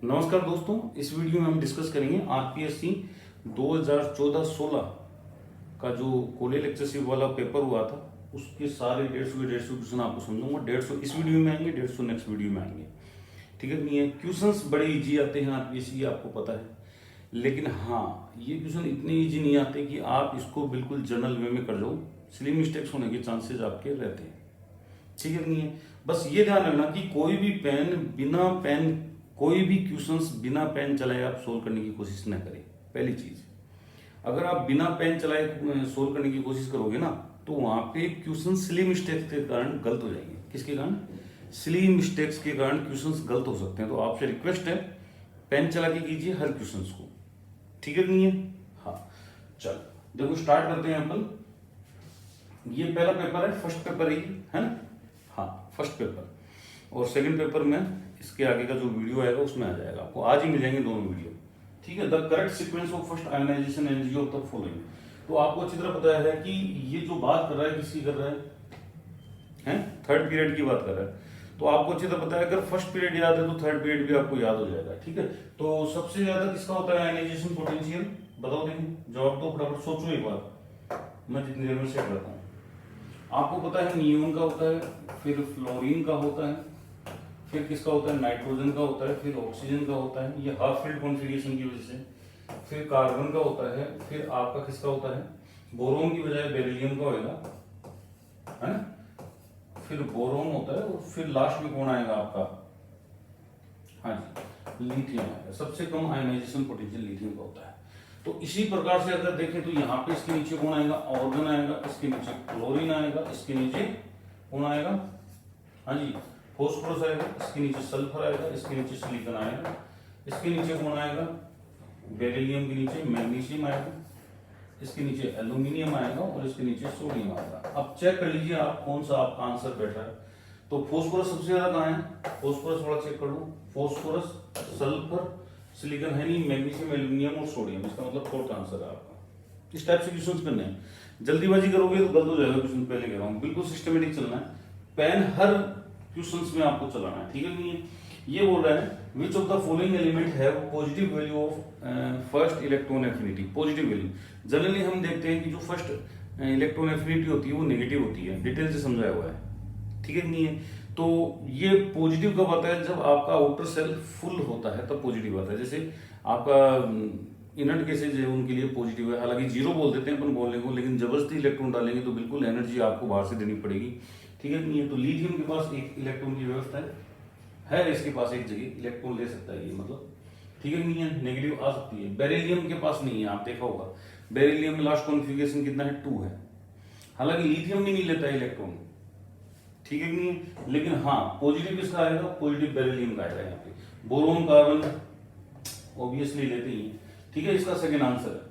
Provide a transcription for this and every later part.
नमस्कार दोस्तों, इस वीडियो में हम डिस्कस करेंगे आरपीएससी 2014-16 का जो कोले लेक्चरशिप वाला पेपर हुआ था उसके सारे 150 क्वेश्चन आपको समझाऊंगा। 150 इस वीडियो में आएंगे, 150 नेक्स्ट वीडियो में आएंगे। ठीक है नहीं है? क्वेश्चंस बड़े इजी आते हैं आरपीएससी, आपको पता है, लेकिन हाँ ये क्वेश्चन इतने इजी नहीं आते कि आप इसको बिल्कुल जनरल वे में कर जाओ। सिली मिस्टेक्स होने के चांसेस आपके रहते हैं। ठीक है नहीं है? बस ये ध्यान रखना कि कोई भी क्वेश्चंस बिना पेन चलाए आप सोल्व करने की कोशिश न करें। पहली चीज, अगर आप बिना पेन चलाए सोल्व करने की कोशिश करोगे ना तो वहां पे क्वेश्चन सिली मिस्टेक्स के कारण गलत हो जाएंगे। किसके कारण? सिली मिस्टेक्स के कारण क्वेश्चंस गलत हो सकते हैं। तो आपसे रिक्वेस्ट है, पेन चला के कीजिए हर क्वेश्चंस को। ठीक है नहीं है? हाँ चलो देखो स्टार्ट करते हैं अपन। ये पहला पेपर है, फर्स्ट पेपर है ना? हाँ फर्स्ट पेपर, और सेकंड पेपर में इसके आगे का जो वीडियो आएगा उसमें आ जाएगा, आपको आज ही मिल जाएंगे दोनों वीडियो। ठीक है? The correct sequence of first ionisation energy of the following. तो आपको अच्छी तरह पता है कि ये जो बात कर रहा है किसकी कर रहा है? थर्ड पीरियड की बात कर रहा है। तो आपको अच्छी तरह पता है, अगर फर्स्ट पीरियड याद है तो थर्ड पीरियड भी आपको याद हो जाएगा। ठीक है? तो सबसे ज्यादा किसका होता है आयनाइजेशन पोटेंशियल? बताओ, देखो जवाब तो फटाफट सोचो एक बार, मैं जितनी देर में सेट करता हूँ। आपको पता है नियोन का होता है, फिर फ्लोरीन का होता है, फिर किसका होता है? नाइट्रोजन का होता है, फिर ऑक्सीजन का होता है, ये हाफ फील्ड कॉन्फिगरेशन की वजह से। फिर कार्बन का होता है, फिर आपका किसका होता है? बोरोन की बजाय बेरिलियम का होगा, है ना? फिर बोरोन होता है, और फिर लास्ट में कौन आएगा आपका? हाँ जी, लिथियम आएगा। सबसे कम आयनाइजेशन पोटेंशियल लिथियम का होता है। तो इसी प्रकार से अगर देखें तो यहाँ पे इसके नीचे कौन आएगा? ऑर्गन आएगा, इसके नीचे क्लोरीन आएगा, इसके नीचे कौन आएगा? हाँ जी, फॉस्फोरस आएगा, इसके नीचे सल्फर आएगा, इसके नीचे सिलिकॉन आएगा, इसके नीचे कौन आएगा? बेरिलियम के नीचे मैग्नीशियम आएगा, इसके नीचे एल्यूमिनियम आएगा, और इसके नीचे सोडियम आएगा। अब चेक कर लीजिए आप कौन सा आपका आंसर बैठा है। तो फॉस्फोरस सबसे ज्यादा कहाँ है? फॉस्फोरस थोड़ा चेक कर लो। फॉस्फोरस, सल्फर, सिलिकॉन है नहीं, मैग्नीशियम, एल्यूमिनियम और सोडियम, इसका मतलब फोर्थ आंसर है आपका। इस टाइप से क्वेश्चन करने हैं। जल्दीबाजी करोगे तो गलत हो जाएगा क्वेश्चन। पहले कह रहा हूँ बिल्कुल सिस्टमेटिक चलना है, पेन हर क्वेश्चंस में आपको चलाना है। ठीक है नहीं है? ये बोल रहा है which of the following element have positive value of first electron affinity. Positive value generally हम देखते हैं कि जो फर्स्ट इलेक्ट्रॉन एफिनिटी होती है वो नेगेटिव होती है, डिटेल से समझाया हुआ है। ठीक है नहीं है? तो ये पॉजिटिव कब आता है? जब आपका आउटर सेल फुल होता है तब पॉजिटिव आता है। जैसे आपका इनर्ट केसेज है उनके लिए पॉजिटिव है, हालांकि जीरो बोल देते हैं अपन बोलने को, लेकिन जबरदस्ती इलेक्ट्रॉन डालेंगे तो बिल्कुल एनर्जी आपको बाहर से देनी पड़ेगी। ठीक है नहीं है? तो लिथियम के पास एक इलेक्ट्रॉन की व्यवस्था है, इसके पास एक जगह इलेक्ट्रॉन ले सकता है ये, मतलब ठीक है नहीं है? नेगेटिव आ सकती है। बेरिलियम के पास नहीं है, आप देखा होगा बेरिलियम में लास्ट कॉन्फिगरेशन कितना है? 2 है। हालांकि लिथियम भी नहीं लेता है इलेक्ट्रॉन। ठीक है नहीं है? लेकिन हाँ पॉजिटिव किसका आएगा? पॉजिटिव बेरिलियम का आएगा। यहाँ पे बोरोन, कार्बन ऑब्वियसली लेते ही हैं। ठीक है? इसका सेकंड आंसर है।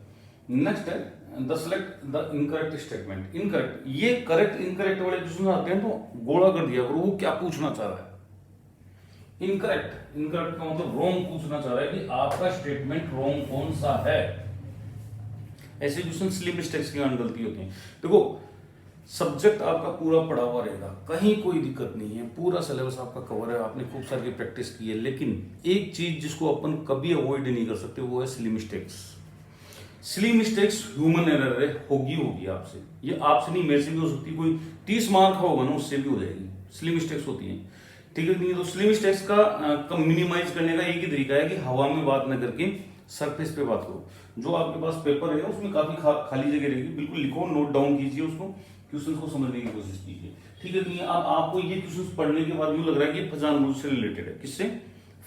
नेक्स्ट है the select the incorrect statement. Incorrect, ये करेक्ट इनकरेक्ट वाले क्वेश्चन आते हैं तो गोला कर दिया करो, वो क्या पूछना चाह रहा है। इनकरेक्ट, इनकरेक्ट का मतलब रॉन्ग पूछना चाह रहा है कि आपका स्टेटमेंट रॉन्ग कौन सा है। ऐसे क्वेश्चन स्लिप मिस्टेक्स के कारण गलती होती है। देखो सब्जेक्ट आपका पूरा पढ़ा हुआ रहेगा, कहीं कोई दिक्कत नहीं है, पूरा सिलेबस आपका कवर है, आपने खूब सारी प्रैक्टिस की है, लेकिन एक चीज जिसको अपन कभी अवॉइड नहीं कर सकते वो है silly mistakes. Silly mistakes human error है, होगी आपसे। ये आपसे नहीं, मेरे से भी हो सकती है। कोई 30 मार्क का होगा ना उससे भी हो जाएगी। सिली मिस्टेक्स होती हैं। ठीक है नहीं? तो सिली मिस्टेक्स का मिनिमाइज करने का एक ही तरीका है कि हवा में बात न करके सरफेस पे बात करो। जो आपके पास पेपर है उसमें काफी खाली जगह रहेगी, बिल्कुल लिखो, नोट डाउन कीजिए उसको, क्वेश्चंस को समझने की कोशिश कीजिए। ठीक है नहीं? अब आपको ये क्वेश्चंस पढ़ने के बाद यूं लग रहा है कि फजान रूल से रिलेटेड है। किससे?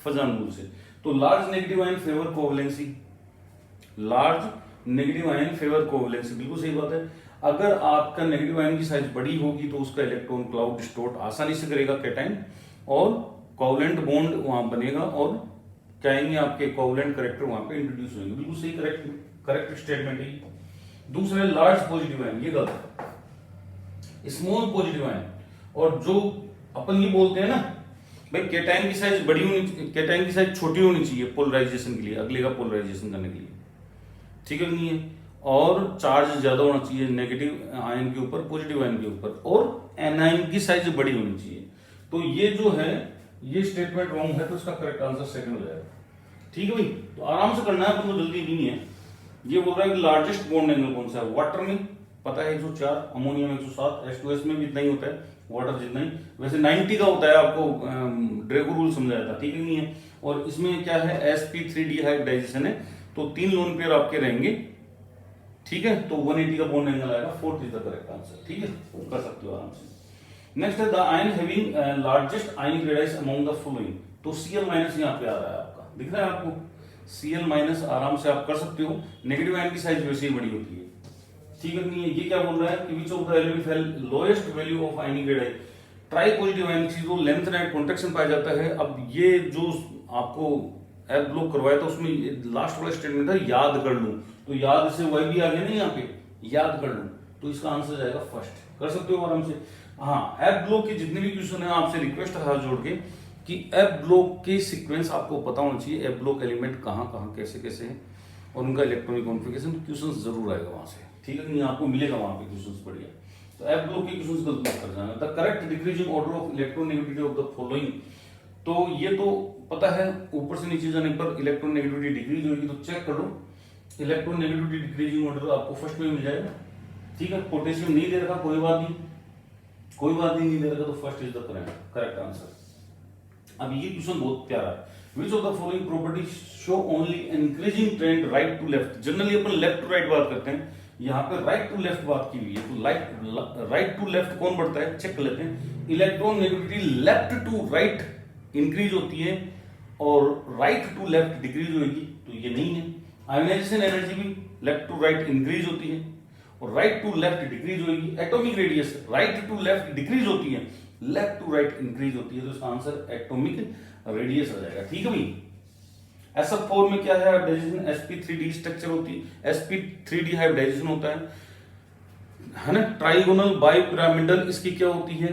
फजान रूल से। तो large negative ion favour covalency, large negative ion favour covalency, बिल्कुल सही बात है। अगर आपका नेगेटिव आयन की साइज बड़ी होगी तो उसका इलेक्ट्रॉन क्लाउड डिस्टोर्ट आसानी से करेगा कैटायन, और कोवैलेंट बॉन्ड वहां बनेगा, और क्या आएंगे आपके कोवैलेंट कैरेक्टर वहां पे इंट्रोड्यूस होंगे। बिल्कुल सही, करेक्ट स्टेटमेंट है। दूसरा लार्ज पॉजिटिव आयन, ये गलत है। स्मॉल पॉजिटिव आयन, और जो अपन ये बोलते हैं ना भाई कैटायन की साइज बड़ी होनी, कैटायन की साइज छोटी होनी चाहिए पोलराइजेशन के लिए, अगले का पोलराइजेशन करने के लिए। ठीक है नहीं है? और चार्ज ज्यादा होना चाहिए नेगेटिव आयन के ऊपर, पॉजिटिव आयन के ऊपर, और एनायन की साइज बड़ी होनी चाहिए। तो ये जो है ये स्टेटमेंट रॉन्ग है, तो इसका करेक्ट आंसर सेकंड हो जाएगा। ठीक है भाई, तो आराम से करना है, अपन को जल्दी भी नहीं है। ये बोल रहा है कि लार्जेस्ट बॉन्ड एंगल कौन सा है, वाटर में पता है 104, अमोनिया में 107, H2S में भी इतना ही होता है, वाटर जितना ही, वैसे 90 का होता है, आपको ड्रेको रूल समझाया था, ठीक है नहीं है। और इसमें क्या है, sp3 डिहाइब्रिडाइजेशन है, तो 3 लोन पेयर आपके रहेंगे, ठीक है, तो 180 का बॉन्ड एंगल आएगा, 4 इज द करेक्ट आंसर, ठीक है, कर सकते हो आराम से। नेक्स्ट है the ion having largest ionic radius among the following, तो Cl माइनस यहाँ पे आ रहा है आपका, दिख रहा है आपको, Cl माइनस आराम से आप कर सकते हो, नेगेटिव आयन की साइज वैसे ही बड़ी होती है, ठीक है नहीं है। ये क्या बोल रहा है कि which of the element have lowest value of ionic radius, try positive ionic चीज वो लेंथ एंड कॉन्ट्रैक्शन पाया जाता है। अब ये जो आपको एप ब्लॉक करवाया था उसमें लास्ट वाला स्टेटमेंट था याद कर लूं, तो याद से वही भी आ गया ना यहाँ पे, याद कर लूं, तो इसका आंसर जाएगा फर्स्ट, कर सकते हो आराम से। हाँ, एप ब्लॉक के जितने भी क्वेश्चन है आपसे रिक्वेस्ट है हाथ जोड़ के कि एप ब्लॉक के सीक्वेंस आपको पता होना चाहिए, एप ब्लॉक एलिमेंट कहाँ कहाँ कैसे कैसे है और उनका इलेक्ट्रॉनिक कॉन्फ़िगरेशन, क्वेश्चन जरूर आएगा वहां से, ठीक है नहीं, आपको मिलेगा वहां पे क्वेश्चन बढ़िया। तो एप ब्लॉक के क्वेश्चन गलत मत कर जाना। The correct decreasing order of electronegativity of the following, तो ये तो पता है, ऊपर से नीचे जाने पर इलेक्ट्रोनेगेटिविटी डिक्रीज होगी, तो चेक कर लो, इलेक्ट्रोनेगेटिविटी डिक्रीजिंग ऑर्डर आपको फर्स्ट में मिल जाएगा, ठीक है। पोटेशियम नहीं दे रखा, कोई बात नहीं, कोई बात नहीं दे रखा, तो first is the correct answer. अब ये क्वेश्चन बहुत प्यारा है, which of the following properties show only increasing trend right to left, generally अपन लेफ्ट टू राइट बात करते हैं, यहाँ पे राइट टू लेफ्ट बात की हुई है, तो राइट टू लेफ्ट कौन बढ़ता है, चेक कर लेते हैं। Electronegativity left to right increase होती है और राइट टू लेफ्ट डिक्रीज होगी, तो ये नहीं है। आयोनाइजेशन एनर्जी भी लेफ्ट टू राइट इंक्रीज होती है और राइट टू लेफ्ट डिक्रीज होगी। Atomic radius right to left decrease होती है, लेफ्ट टू राइट इंक्रीज होती है, तो इसका आंसर एटॉमिक रेडियस आ जाएगा, ठीक है भाई। SF4 में क्या है, हाइब्रिडाइजेशन sp3d स्ट्रक्चर होती है, sp3d हाइब्रिडाइजेशन होता है ना। ट्राइगोनल बाइपिरामिडल इसकी क्या होती है,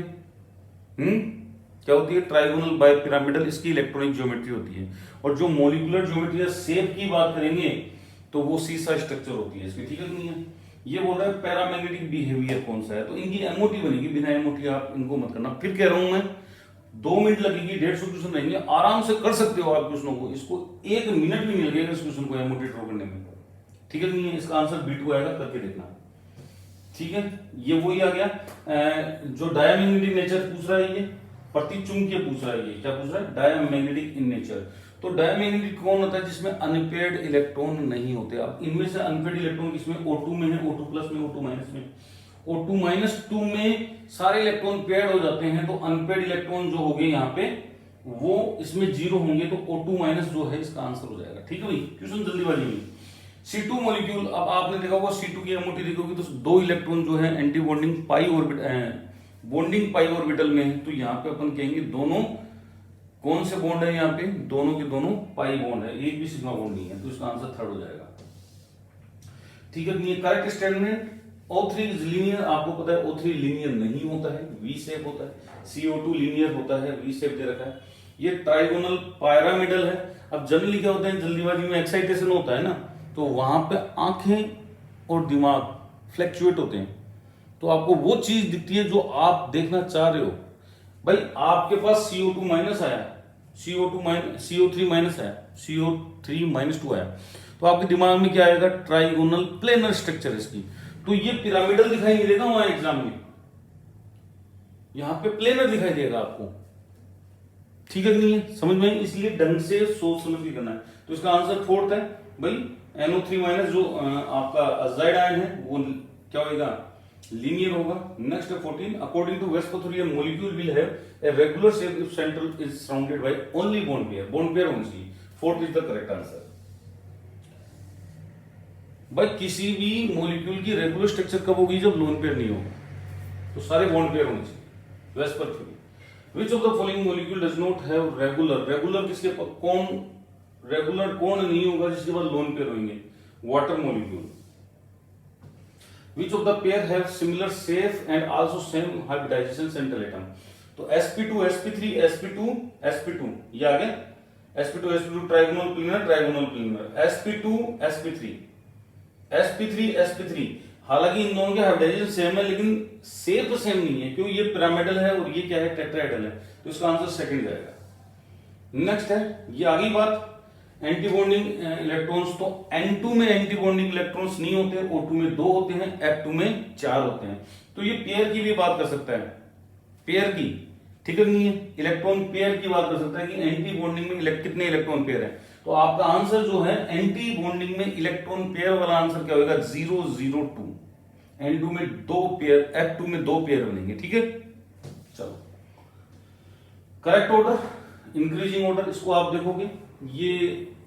क्या होती है, ट्राइगोनल बाइपिरामिडल इसकी इलेक्ट्रॉनिक ज्योमेट्री होती है। और जो मॉलिक्यूलर ज्योमेट्री या शेप की बात करेंगे तो वो सीसा स्ट्रक्चर होती है इसकी, ठीक है नहीं है। ये बोल रहा है पैरामैग्नेटिक बिहेवियर कौन सा है, तो इनकी एमओटी बनेगी, बिना एमओटी आप इनको मत करना। फिर कह रहा हूं मैं 2 मिनट लगेगी, 150 क्वेश्चन रहेंगे, आराम से कर सकते हो आप क्वेश्चनों को, इसको 1 मिनट भी नहीं लगेगा इस क्वेश्चन को एमओटी ड्रॉ करने में, ठीक है नहीं है। इसका आंसर B2 आएगा, करके देखना, ठीक है। ये वही आ गया जो डायमैग्नेटिक नेचर पूछ रहा है, ये प्रतिचुंबकीय पूछ रहा है, ये क्या पूछ रहा है, डायमैग्नेटिक इन नेचर। तो डायमैग्नेटिक कौन होता है, जिसमें अनपेयर्ड इलेक्ट्रॉन नहीं होते। अब इनमें से अनपेयर्ड इलेक्ट्रॉन किसमें, O2 में है, O2 प्लस में, O2 माइनस में। O2 माइनस 2 में सारे इलेक्ट्रॉन पेयर्ड हो जाते हैं, तो अनपेयर्ड इलेक्ट्रॉन जो हो गए यहाँ पे वो इसमें 0 होंगे, तो O2 माइनस जो है इसका आंसर हो जाएगा, ठीक है भाई। क्वेश्चन जल्दीबाजी में C2 मॉलिक्यूल, अब आपने देखा होगा C2 की एमओटी देखोगे तो 2 इलेक्ट्रॉन जो है एंटी बॉन्डिंग पाई ऑर्बिटल में है, तो यहाँ पे अपन कहेंगे दोनों कौन से बॉन्ड है, यहाँ पे दोनों के दोनों पाई बॉन्ड है, एक भी सिग्मा बॉन्ड नहीं है, तो इसका आंसर 3rd हो जाएगा, ठीक है। ये correct statement. O3 is linear, आपको पता है O3 लीनियर नहीं होता है, V शेप होता है। CO2 लीनियर होता है, V शेप दे रखा है। ये ट्राइगोनल पिरामिडल है। अब जनरली क्या होता है, जल्दीबाजी में एक्साइटेशन होता है ना, तो वहां पे आंखें और दिमाग फ्लैक्चुएट होते हैं, तो आपको वो चीज दिखती है जो आप देखना चाह रहे हो। भाई आपके पास CO2 माइनस आया, CO3 माइनस आया, CO3 माइनस 2 आया, तो आपके दिमाग में क्या आएगा, ट्राइगोनल प्लेनर स्ट्रक्चर इसकी, तो ये पिरामिडल दिखाई नहीं देगा वहां एग्जाम में, यहां पे प्लेनर दिखाई देगा आपको, ठीक है नहीं है, समझ में। इसलिए ढंग से सोच समझ के करना है। तो इसका आंसर 4th है भाई। NO3 माइनस जो आपका अजाइड आयन है वो क्या होगा, लीनियर होगा। Next 14, according to VSEPR theory molecule will have a regular shape if central is surrounded by only bond pair होनी चाहिए। 4th is the correct answer. भाई किसी भी मॉलिक्यूल की रेगुलर स्ट्रक्चर कब होगी, जब लोन पेयर नहीं होगा, तो सारे बॉन्ड पेयर होने चाहिए VSEPR theory. Which of the following molecule does not have regular किसके रेगुलर कौन नहीं होगा जिसके बाद लोन पेयर होंगे, water molecule. Which of the pair have similar shape and also same hybridization central atom, तो sp2 sp3 sp2 ये आ गया, sp2 ट्राइगोनल प्लेनर sp3 हालांकि इन दोनों के हाइब्रिडाइजेशन सेम है लेकिन शेप सेम नहीं है, क्यों, ये पिरामिडल है और ये क्या है, टेट्राहेड्रल है, तो इसका आंसर 2nd जाएगा। नेक्स्ट है, ये आगे बात, एंटी बॉन्डिंग इलेक्ट्रॉन्स, तो N2 में एंटी बॉन्डिंग इलेक्ट्रॉन्स नहीं होते, O2 में 2 होते हैं, F2 में 4 होते हैं। तो ये पेयर की भी बात कर सकता है, पेयर की, ठीक है नहीं है, इलेक्ट्रॉन पेयर की बात कर सकता है कि एंटी बॉन्डिंग में कितने इलेक्ट्रॉन पेयर है। तो आपका आंसर जो है एंटी बॉन्डिंग में इलेक्ट्रॉन पेयर वाला आंसर क्या होगा, 002। N2 में 2 पेयर, F2 में 2 पेयर बनेंगे, ठीक है। चलो करेक्ट ऑर्डर, इंक्रीजिंग ऑर्डर, इसको आप देखोगे ये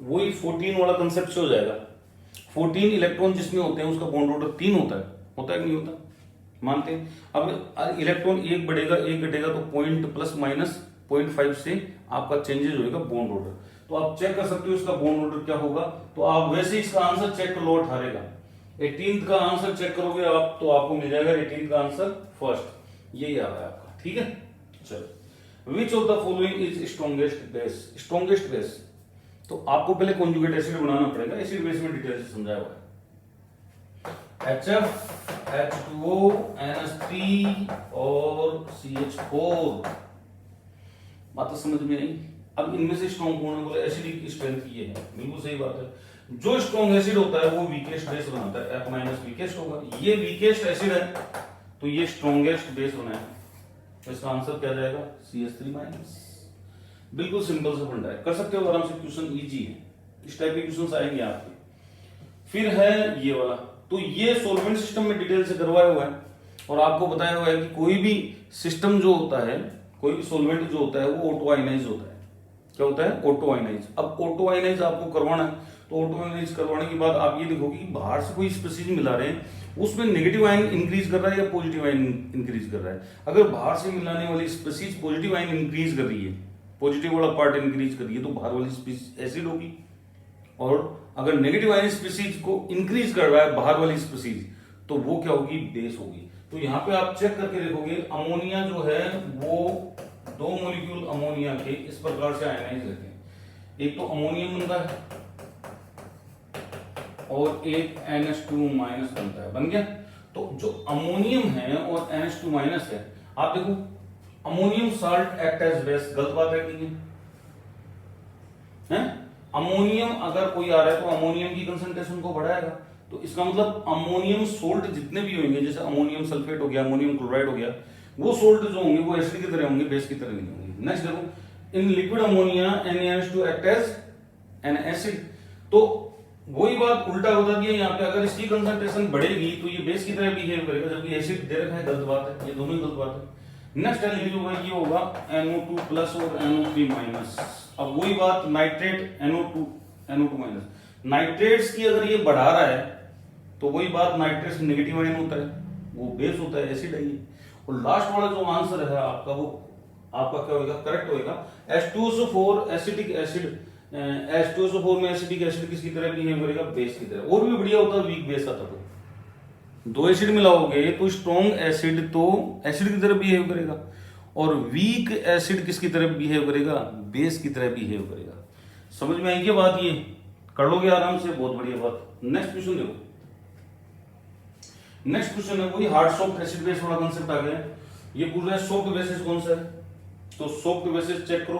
वही 14 वाला कंसेप्ट से हो जाएगा। 14 इलेक्ट्रॉन जिसमें होते हैं उसका बॉन्ड ऑर्डर 3 होता है कि नहीं होता, मानते हैं। अब इलेक्ट्रॉन एक बढ़ेगा एक घटेगा तो पॉइंट प्लस माइनस 0.5 से आपका चेंजेस होगा बॉन्ड ऑर्डर। तो आप चेक कर सकते हो इसका बॉन्ड ऑर्डर क्या होगा। तो आप वैसे इसका आंसर चेक कर लो, 18 का 18th का आंसर चेक करोगे आप तो आपको मिल जाएगा 18th का आंसर फर्स्ट, यही आ रहा है आपका, ठीक है। चलो विच of the following is strongest base, strongest base, तो आपको पहले कॉन्जुगेट एसिड बनाना पड़ेगा, एसिड बेस में डिटेल से समझाया हुआ है। HF, H2O, NH3 और CH4, बात तो समझ में आई। अब इनमें से स्ट्रॉन्ग कौन है, बोले एसिडिक स्ट्रेंथ ये है, बिल्कुल सही बात है। जो स्ट्रॉन्ग एसिड होता है वो वीकेस्ट बेस बनाता है, F माइनस वीकेस्ट होगा, ये वीकेस्ट एसिड है तो ये स्ट्रॉन्गेस्ट बेस बनाया, तो इसका आंसर क्या जाएगा, CH3 माइनस। बिल्कुल सिंपल सा फंडा है, कर सकते हो आराम से, क्वेश्चन इजी है, इस टाइप के क्वेश्चंस आएंगे आपके। फिर है ये वाला, तो ये सॉल्वेंट सिस्टम में डिटेल से करवाया हुआ है और आपको बताया हुआ है कि कोई भी सिस्टम जो होता है, कोई भी सॉल्वेंट जो होता है वो ऑटो आयनाइज होता है। क्या होता है, ऑटो आयनाइज। अब ऑटो आयनाइज आपको करवाना है, तो ऑटो आयनाइज करवाने के बाद आप ये देखोगे कि बाहर से कोई स्पीशीज मिला रहे हैं, उसमें नेगेटिव आयन इंक्रीज कर रहा है या पॉजिटिव आयन इंक्रीज कर रहा है। अगर बाहर से मिलाने वाली स्पीशीज पॉजिटिव आयन इंक्रीज कर रही है, पॉजिटिव वाला पार्ट इंक्रीज कर रही है, तो बाहर वाली स्पीशीज एसिड होगी। और अगर नेगेटिव आयन स्पीशीज को इंक्रीज कर रहा है बाहर वाली स्पीशीज, तो वो क्या होगी, बेस होगी। तो यहाँ पे आप चेक करके देखोगे अमोनिया जो है वो 2 मॉलिक्यूल अमोनिया के इस प्रकार से आयनाइज रहते हैं, एक तो अमोनियम बनता है और एक NH2 माइनस बनता है, बन गया। तो जो अमोनियम है और NH2 माइनस है, आप देखो ammonium salt act as base, गलत बात है कि नहीं है। अमोनियम अगर कोई आ रहा है तो अमोनियम की कंसंट्रेशन को बढ़ाएगा, तो इसका मतलब अमोनियम सोल्ट जितने भी होंगे, जैसे अमोनियम सल्फेट हो गया, अमोनियम क्लोराइड हो गया, वो सोल्ट जो होंगे वो एसिड की तरह होंगे, बेस की तरह नहीं होंगे। नेक्स्ट देखो, in liquid ammonia NaNH2 act as an acid, तो वही बात उल्टा बता दिया यहाँ पे, अगर इसकी कंसंट्रेशन बढ़ेगी तो ये बेस की तरह बिहेव करेगा, जबकि एसिड दे रखा है, गलत बात है, ये दोनों ही गलत बात है। नेक्स्ट ये होगा NO2 प्लस और NO3 माइनस। अब वही बात नाइट्रेट NO2 माइनस, नाइट्रेट्स की अगर ये बढ़ा रहा है तो वही बात नाइट्रेट्स नेगेटिव आयन होता है, वो बेस होता है, एसिड है ये। और लास्ट वाला जो आंसर है आपका वो आपका क्या होगा, करेक्ट होगा। H2SO4 एसिडिक एसिड, H2SO4 में एसिडिक एसिड किसकी तरह बिहेव करेगा, बेस की तरह। और भी बढ़िया होता है वीक बेस आता तो, 2 एसिड मिलाओगे तो स्ट्रॉन्ग एसिड तो एसिड की तरह बिहेव करेगा और वीक एसिड किसकी तरह बिहेव करेगा, बेस की तरह बिहेव करेगा। समझ में आएगी बात, ये कर लोगे आराम से, बहुत बढ़िया बात। नेक्स्ट क्वेश्चन देखो, नेक्स्ट क्वेश्चन है वही हार्ड सॉफ्ट एसिड बेस वाला कांसेप्ट आ गया। ये पूछ रहा है सॉफ्ट बेसिस कौन सा है, तो सॉफ्ट बेसिस चेक करो,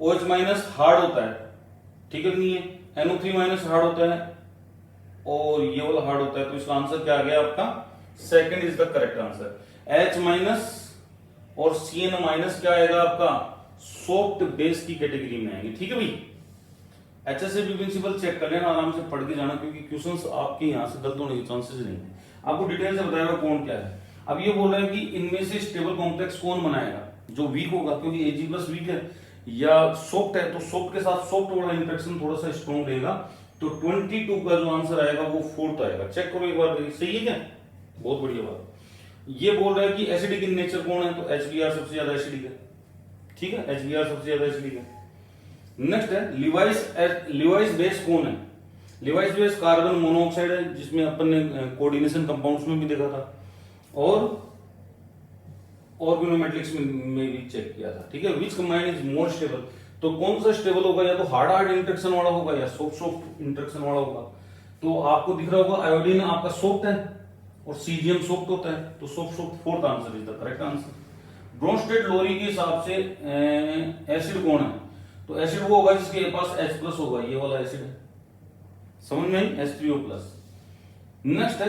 OH माइनस हार्ड होता है, ठीक है नहीं है, NO3 माइनस हार्ड होता है और ये वाला हार्ड होता है, तो इसका आंसर क्या आ गया आपका, second is the correct answer. H minus और CN माइनस क्या आएगा आपका, सॉफ्ट बेस की कैटेगरी में आएंगे, ठीक है भाई। HSAB प्रिंसिपल चेक कर लेना, आराम से पढ़ के जाना, क्योंकि क्वेश्चंस आपके यहां से गलत होने के चांसेस नहीं है। आपको डिटेल से बताया हुआ कौन क्या है। अब ये बोल रहा है कि इनमें से स्टेबल कॉम्प्लेक्स कौन बनाएगा, जो वीक होगा, क्योंकि Ag+ वीक है या सॉफ्ट है, तो सॉफ्ट के साथ सॉफ्ट वाला इंटरेक्शन थोड़ा सा स्ट्रॉन्ग रहेगा, तो 22 का जो आंसर आएगा वो 4th आएगा। चेक करो एक बार, सही है क्या, बहुत बढ़िया बात। ये बोल रहा है कि एसिडिक इन नेचर कौन है, तो HBr सबसे ज्यादा एसिडिक है, ठीक है, HBr सबसे ज्यादा एसिडिक है। नेक्स्ट है लिवाइस बेस कौन है, लिवाइस बेस कार्बन मोनोऑक्साइड है, जिसमें अपन ने कोऑर्डिनेशन कंपाउंड्स में भी देखा था और ऑर्गेनोमेटिक्स में भी चेक किया था, ठीक है। विच कंबाइन इज मोर स्टेबल, तो कौन सा स्टेबल होगा, या तो हार्ड इंटरेक्शन वाला होगा या सॉफ्ट इंटरेक्शन वाला होगा। तो आपको दिख रहा होगा आयोडीन आपका सॉफ्ट है और सीजियम सॉफ्ट होता है, तो soft 4th answer is the correct answer. Bronsted Lowry के हिसाब से एसिड कौन है, तो एसिड वो होगा जिसके पास H प्लस होगा, ये वाला एसिड है, समझ में आई, H3O प्लस। नेक्स्ट है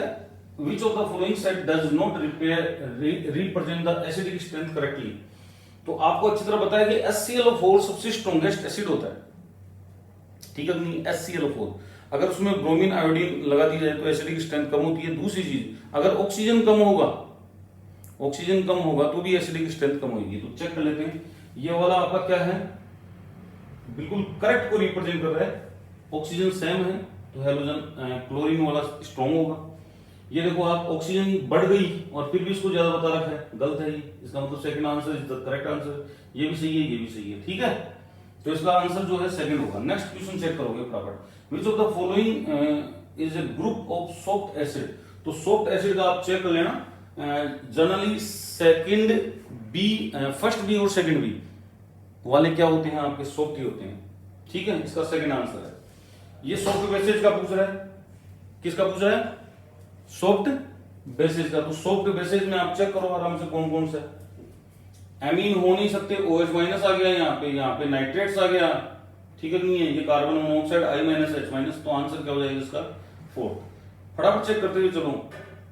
which of the following set does not represent the acidic strength correctly. तो आपको अच्छी तरह पता है कि HClO4 सबसे स्ट्रॉन्गेस्ट एसिड होता है, ठीक है नहीं, HClO4 अगर उसमें ब्रोमीन आयोडीन लगा दी जाए तो एसिडिक स्ट्रेंथ कम होती है। दूसरी चीज, अगर ऑक्सीजन कम होगा तो भी एसिडिक स्ट्रेंथ कम होगी। तो चेक कर लेते हैं, ये वाला आपका क्या है, बिल्कुल करेक्ट को रिप्रेजेंट कर रहा है, ऑक्सीजन सेम है तो हेलोजन क्लोरीन वाला स्ट्रॉन्ग होगा। ये देखो आप, ऑक्सीजन बढ़ गई और फिर भी इसको ज्यादा बता रखा है, गलत है ये, इसका मतलब second answer is the correct answer. ये भी सही है, ये भी सही है, ठीक है, तो इसका आंसर जो है सेकंड होगा। नेक्स्ट क्वेश्चन चेक करोगे फटाफट, which of the following is a group of soft acid. तो सॉफ्ट एसिड का आप चेक कर लेना, generally second B, first B और सेकंड बी वाले क्या होते हैं आपके, सॉफ्ट ही होते हैं, ठीक है, इसका सेकंड आंसर है। ये सॉफ्ट बेसिस का पूछ रहा है, किसका पूछ रहा है, सॉफ्ट बेसिस का। तो सॉफ्ट बेसिस में आप चेक करो आराम से कौन कौन सा है। एमीन हो नहीं सकते, OH माइनस आ गया यहाँ पे नाइट्रेट्स आ गया, ठीक है नहीं है, ये carbon monoxide I minus H minus, तो आंसर क्या हो जाएगा इसका, फोर्थ। फटाफट चेक करते हुए चलो,